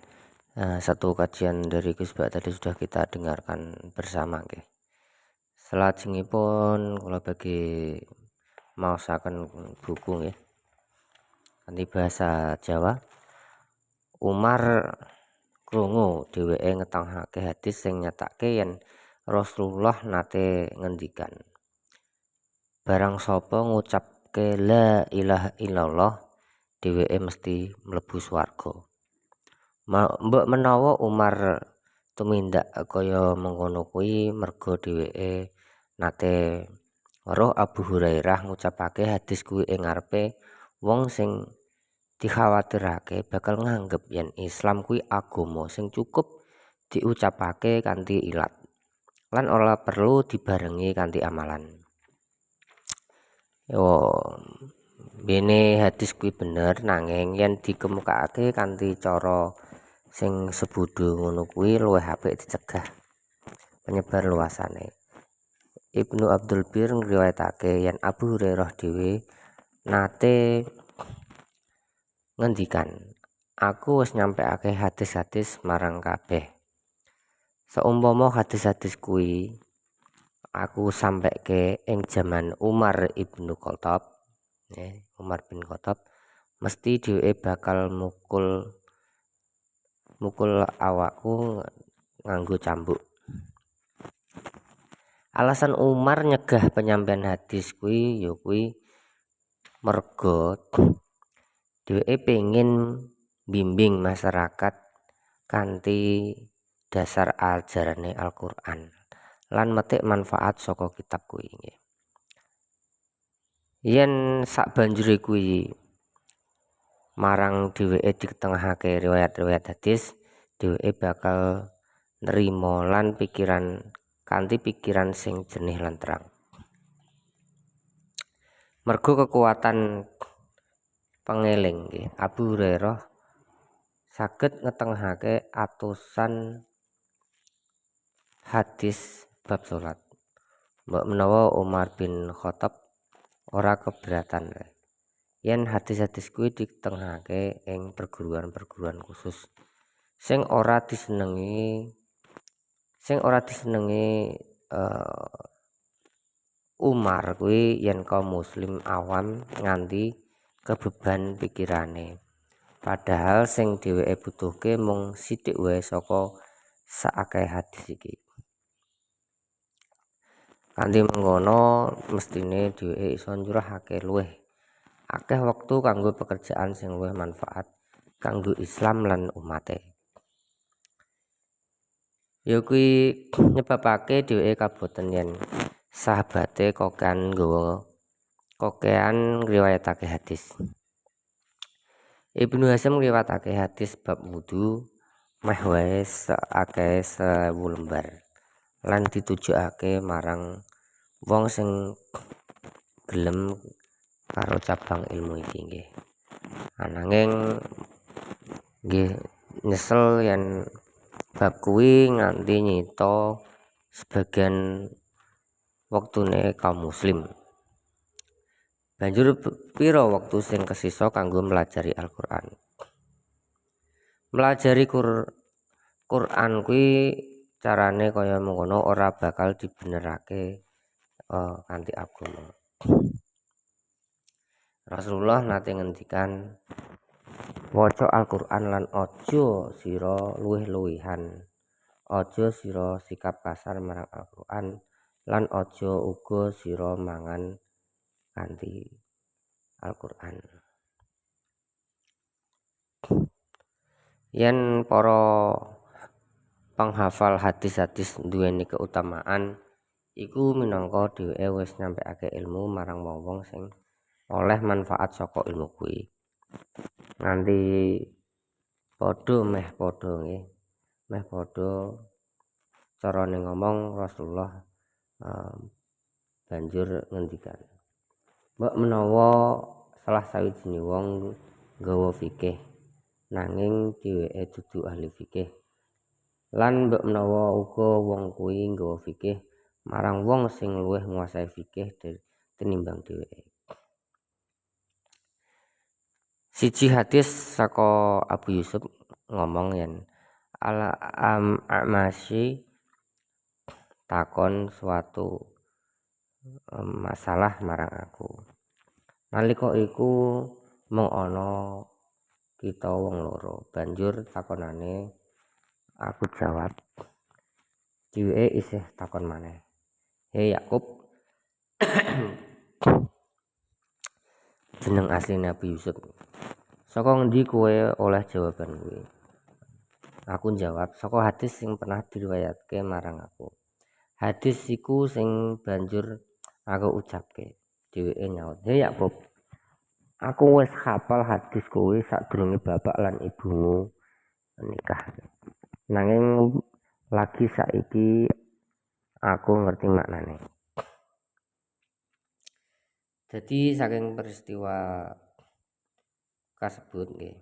Satu kajian dari Gus Bak tadi sudah kita dengarkan bersama. Selajengipun kula bagi maosaken buku nggih. Kanthi bahasa Jawa. Umar krungu dheweke ngetangake hadis sing nyatake yen Rasulullah nate ngendikan, barang sapa ngucapke la ilaha illallah dheweke mesti mlebu swarga. Mbok menawa Umar tumindak kaya mengkono kuwi merga dheweke nate weruh Abu Hurairah ngucapake hadis kuwi ing ngarepe wong sing dikhawatirake bakal nganggep yen Islam kuwi agama sing cukup diucapake kanthi ilat lan ora perlu dibarengi kanthi amalan. Yo bene hadis kuwi bener, nanging yen dikemukake kanthi cara sing sebodho ngono kuwi luwih apik dicegah penyebar luasane. Ibnu Abdul Bir ngriwayatake yen Abu Hurairah dhewe nate ngendikan, aku wis nyampeake hadis-hadis marang kabeh. Seumpama hadis-hadis kuwi aku sampeke ing jaman Umar ibnu Khattab, Umar bin Khattab, mesti dheweke bakal mukul awakku nganggo cambuk. Alasan Umar nyegah penyampaian hadis kuwi ya kuwi merga dheweke pengen bimbing masyarakat kanthi dasar ajarane Al-Qur'an lan metik manfaat saka kitab kuwi nggih. Yen sak banjure kuwi marang dheweke ditengahake riwayat-riwayat hadis, dheweke bakal nerima lan kanthi pikiran sing jernih lan terang. Mergo kekuatan pengeling nggih, Abu Hurairah saged ngetengahake atusan hadis bab salat. Mbok menawa Umar bin Khattab ora keberatan yen hadis-hadis kuwi ditengahake ing perguruan-perguruan khusus sing ora disenengi Umar kuwi yen kaum muslim awam nganti kebeban pikirane. Padahal sing dheweke butuhke mung sithik wae saka saakeh hadis iki. Kanthi mengkono mestine dheweke iso njurahake luwih akeh wektu kanggo pekerjaan sing luwih manfaat kanggo Islam lan umate. Ya kuwi nyebabake dheweke kaboten yen sahabate kokean ngriwayatake hadis. Ibnu Hasyim ngriwayatake hadis bab wudu meh wae saakeh 1000 lembar lan ditujokake marang wong sing gelem karo cabang ilmu iki nggih. Ananging nggih nyesel yen bab kuwi nganti nyita sebagian wektune kaum muslim. Banjur pira wektu sing kesisa kanggo melajari Al-Qur'an. Melajari Qur'an kuwi carane kaya mengkono ora bakal dibenerake kanthi agama. Rasulullah nate ngendikan, waca Al-Qur'an lan aja sira luwih-luwihan, aja sira sikap kasar marang Al-Qur'an lan aja uga sira mangan kanthi Al-Qur'an. Yen para penghafal hadis-hadis duweni keutamaan iku minangka dheweke wis nyampekake ilmu marang wong-wong sing oleh manfaat saka ilmu kuwi. Nganti meh padha carane ngomong Rasulullah banjur ngendikan, mbok menawa salah sawijine wong nggawa fikih nanging dheweke dudu ahli fikih, lan mbok menawa uga wong kuwi nggawa fikih marang wong sing luwih nguasai fikih tinimbang dheweke. Siji hadis saka Abu Yusuf ngomong yen Al-A'masy takon suatu masalah marang aku. Nalika iku mung ana kita wong loro. Banjur takonane aku jawab. Dheweke isih takon maneh. Hei Yakub. Jeneng asline Abu Yusuf. Saka ngendi kowe oleh jawaban kuwi? Aku jawab, saka hadis sing pernah diriwayatke marang aku. Hadis iku sing banjur aku ucapke. Dheweke nyaut, "Hei Yakub, aku wis hafal hadis kowe sadurunge bapak lan ibumu nikah. Nanging lagi saiki aku ngerti maknane." Jadi saking peristiwa kasebut nggih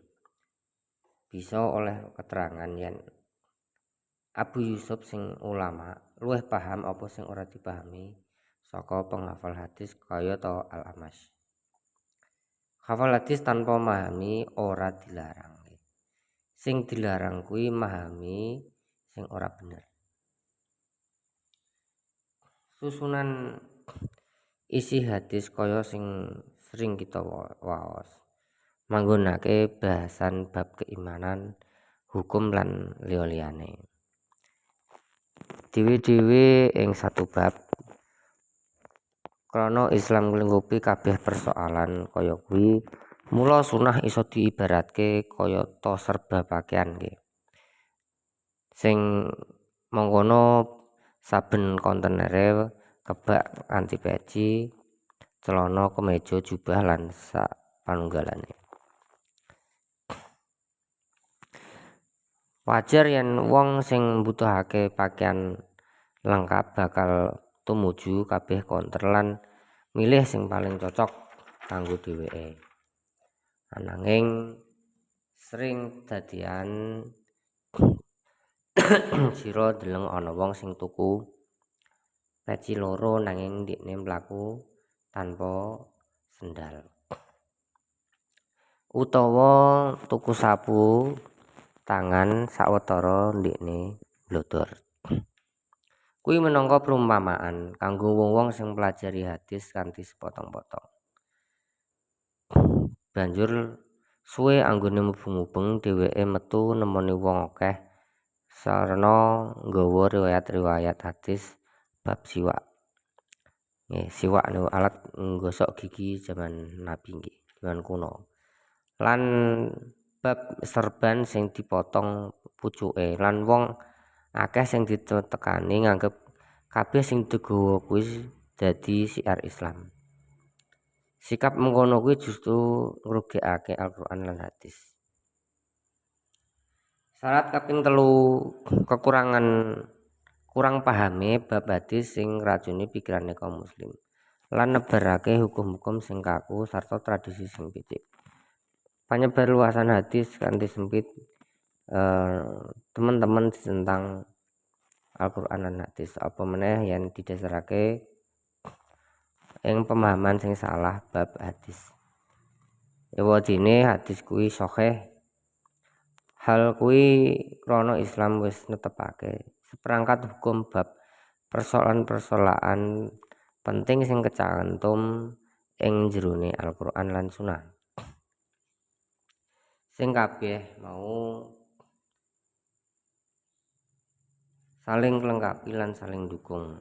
bisa oleh keterangan yen Abu Yusuf sing ulama luwih paham apa sing ora dipahami saka penghafal hadis kaya ta Al-A'masy. Hafal hadis tanpa memahami ora dilarang. Sing dilarang kuwi memahami sing ora bener. Susunan isi hadis kaya sing sering kita waos. Manggonake bahasan bab keimanan, hukum lan liya-liyane. Dewe-dewe ing satu bab krana Islam nglingkupi kabeh persoalan kaya kuwi, mula sunah iso diibaratke kaya to serba pakaian nggih. Sing mangkono saben kontenere kebak anti peci, celana, kemeja, jubah lan sak panunggalane. Wajar yen wong sing mbutuhake pakaian lengkap bakal tumuju kabeh konter lan milih sing paling cocok kanggo dheweke. Ananging sering dadian sira deleng ana wong sing tuku peci loro nanging ndekne mlaku tanpa sendal. Utawa tuku sapu tangan sawetara ndekne blodor. Kuwi minangka perumpamaan kanggo wong-wong sing pelajari hadis kanthi sepotong-potong. Banjur suwe anggone mubeng-mubeng dheweke metu nemoni wong akeh sarana nggawa riwayat-riwayat hadis bab siwak. Siwak niku alat nggosok gigi zaman Nabi nggih, zaman kuno. Lan bab serban sing dipotong pucuke lan wong akeh sing ditekani nganggep kabeh sing digawa kuwi dadi syiar Islam. Sikap mengkono kuwi justru ngrugikake Al-Qur'an lan hadis. Syarat kaping 3 kurang pahame bab hadis sing ngracuni pikirane kaum muslim lan nebarake hukum-hukum sing kaku sarta tradisi sing becik. Panyebar luasan hadis kanthi sempit teman-teman tentang Al-Qur'an lan hadis apa meneh yen didasarake ing pemahaman sing salah bab hadis. Ewadene hadis kuwi sahih. Hal kuwi krana Islam wis netepake seperangkat hukum bab persoalan-persoalan penting sing kecantum ing jerone Al-Qur'an lan Sunnah. Sing kabeh mau saling nglengkapi lan saling dukung.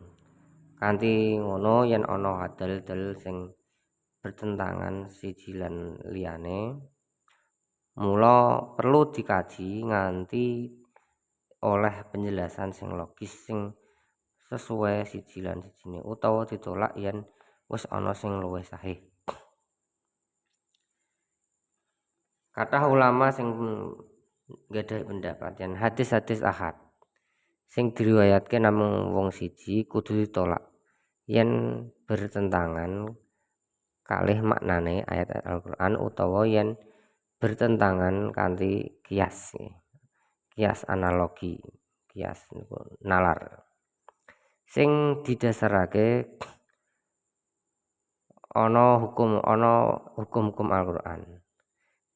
Kanthi ngono yen ana dalil-dalil sing bertentangan siji lan liyane, mula perlu dikaji nganti oleh penjelasan sing logis sing sesuai siji lan sijine utawa ditolak yen wis ana sing luwih sahih. Kathah ulama sing gadhahi pendapat yen hadis-hadis ahad sing diriwayatke namung wong siji kudu ditolak yen bertentangan kalih maknane ayat Al-Qur'an utawa yen bertentangan kanthi kias analogi, kias nalar sing didasarake ana hukum-hukum Al-Qur'an.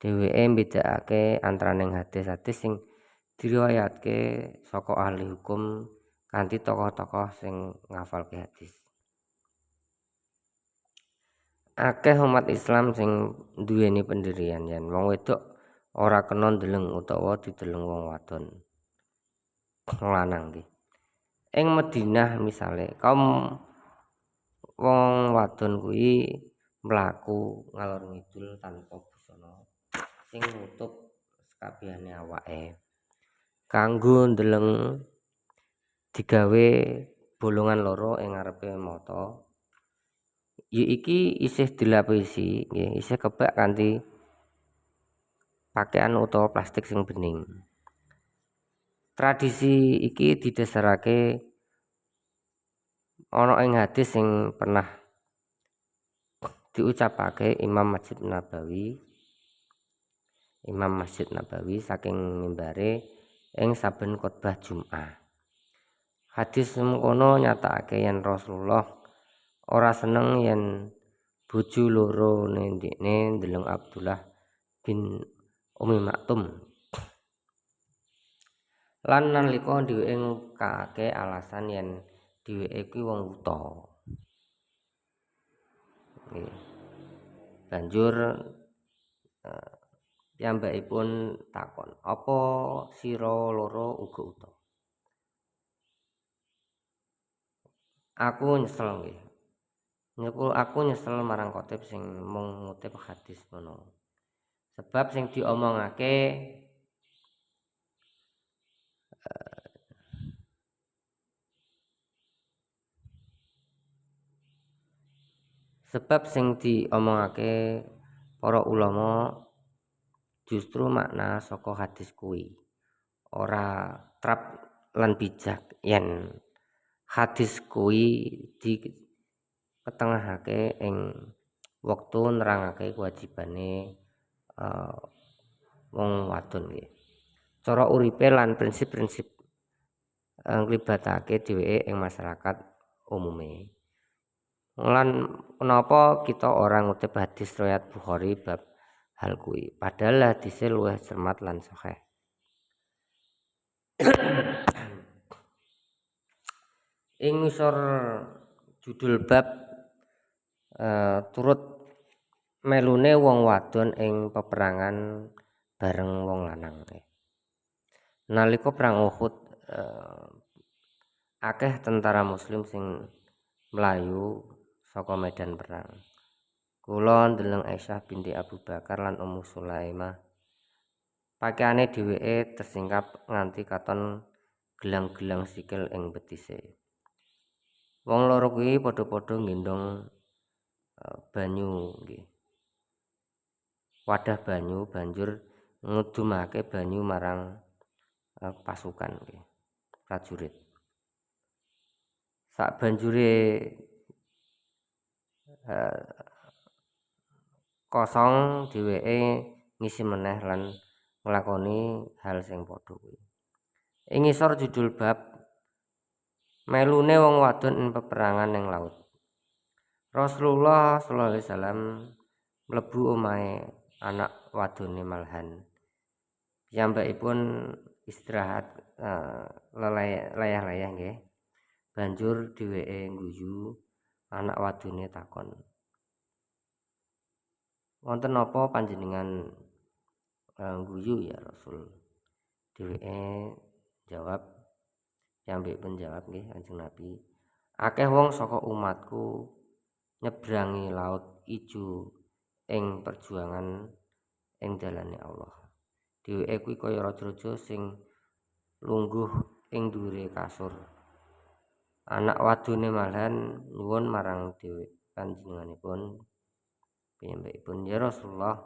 Dheweke mbedakake antaraning hadis-hadis sing diriwayatke saka ahli hukum kanthi tokoh-tokoh sing ngafalke hadis. Akeh umat Islam sing duweni pendirian yen wong wedok ora kena ndeleng utawa dideleng wong wadon lanang nggih. Ing Madinah misale kaum wong wadon kuwi mlaku ngalor ngidul tanpa busana sing nutup sakabehane awake. Kanggo ndeleng digawe bolongan loro ing ngarepe mata. Iki isih dilapisi nggih, isih kebak kanthi pakaian utawa plastik sing bening. Tradisi iki didasarake ana ing hadis sing pernah diucapake Imam Masjid Nabawi saking mimbare ing saben khotbah Jumat. Hadis mengkono nyatakake yen Rasulullah ora seneng yen bojo loro ndekne ndeleng Abdullah bin Umi Maktum. Lan nalika dheweke ngungkapake alasan yen dheweke kuwi wong wuta. Banjur piyambakipun takon, "Apa sira loro uga wuta?" Aku nyesel nggih. Aku nyesel marang khotib sing mung ngutip hadis ngono. Sebab sing diomongake para ulama justru makna saka hadis kuwi ora trap lan bijak yen hadis kuwi diketengahake ing wektu nerangake kewajibane wong wadon nggih. Cara uripe lan prinsip-prinsip nglibatake dheweke ing masyarakat umume. Lan kenapa kita orang ngutip hadis riwayat Bukhari bab hal kuwi padahal hadise luwih cermat lan sahih. Ing ngisor judul bab turut melune wong wadon ing peperangan bareng wong lanang. Nalika perang Uhud akeh tentara muslim sing mlayu saka medan perang. Kula ndeleng Aisyah binti Abu Bakar lan Ummu Sulaimah. Pakaiane dheweke tersingkap nganti katon gelang-gelang sikil ing betise. Wong loro kuwi padha-padha nggendong banyu nggih. Wadah banyu banjur ngudumake banyu marang pasukan nggih, prajurit. Sak banjure kosong dheweke ngisi meneh lan nglakoni hal sing padha kuwi. Ing ngisor judul bab melune wong wadon ing peperangan ning laut. Rasulullah sallallahu alaihi wasallam mlebu omahe anak wadone Malhan. Piyambakipun istirahat layah-layah nggih. Banjur dheweke ngguyu anak wadone takon, "Wonten napa panjenengan ngguyu ya Rasul?" Dheweke jawab, piyambakipun jawab nggih Kanjeng Nabi, "Akeh wong saka umatku nyebrangi laut ijo ing perjuangan ing dalane Allah. Dheweke kuwi kaya raja-raja sing lungguh ing dhuwure kasur." Anak wadone Malhan nyuwun marang dhewe panjenenganipun piyambakipun, "Ya Rasulullah,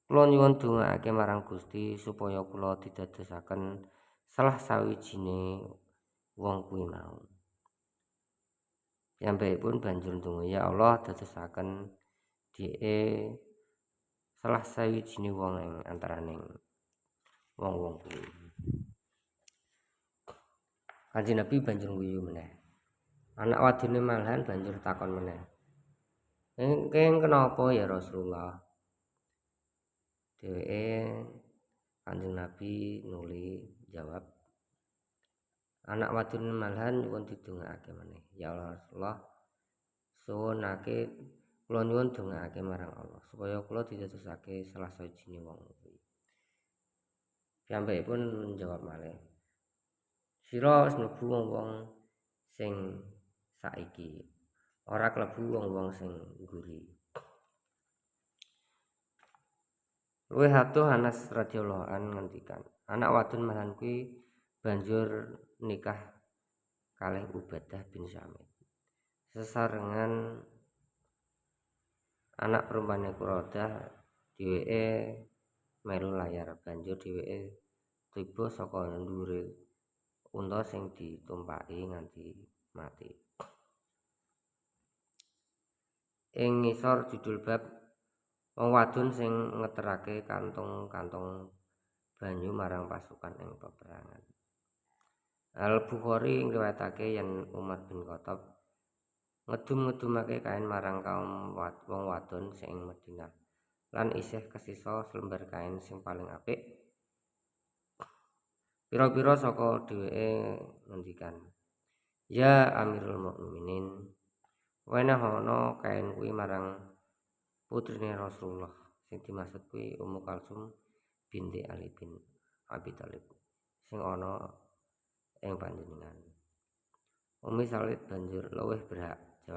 kula nyuwun dongakake marang Gusti supaya kula didadosaken salah sawijine wong kuwi mau." Piyambakipun banjur ndonga, "Ya Allah, dadosaken dheke salah sawijine wong ing antaraning wong-wong kuwi." Kanjeng Nabi banjur ngguyu meneh. Anak wadone Malhan banjur takon meneh, "Keng kenapa ya Rasulullah?" Dheweke Kanjeng Nabi nuli jawab, "Anak wadone Malhan nyuwun didongakake meneh. Ya Rasulullah, suwunake kula nyuwun dongakake marang Allah supaya kula didadosake salah sawijine wong kuwi." Piyambakipun menjawab malih, "Sira wis mlebu wong-wong sing saiki, ora klebu wong-wong sing ngguri." Luwih atuh Anas radhiyallahu an ngendikan, anak wadon Malhan kuwi banjur nikah kalih Ubadah bin Samit. Sesarengan anak perumpane Quradah dheweke melu layar, banjur dheweke tiba saka ndhuwure unta sing ditumpaki nganti mati. Ing ngisor judul bab wong wadon sing ngeterake kantong-kantong banyu marang pasukan ing peperangan. Al Bukhari ngriwayatake yen Umar bin Khattab ngedum-ngedumake kain marang kaum wong wadon sing ing Madinah, lan isih kesisa selembar kain sing paling apik. Pira-pira saka dheweke ngendikan, "Ya Amirul Mukminin, wenehana kain kuwi marang putrine Rasulullah sing dimaksud kuwi Ummu Kalsum binti Ali bin Abi Thalib sing ana ing panjenengan." Umi Salid banjur luwih berhak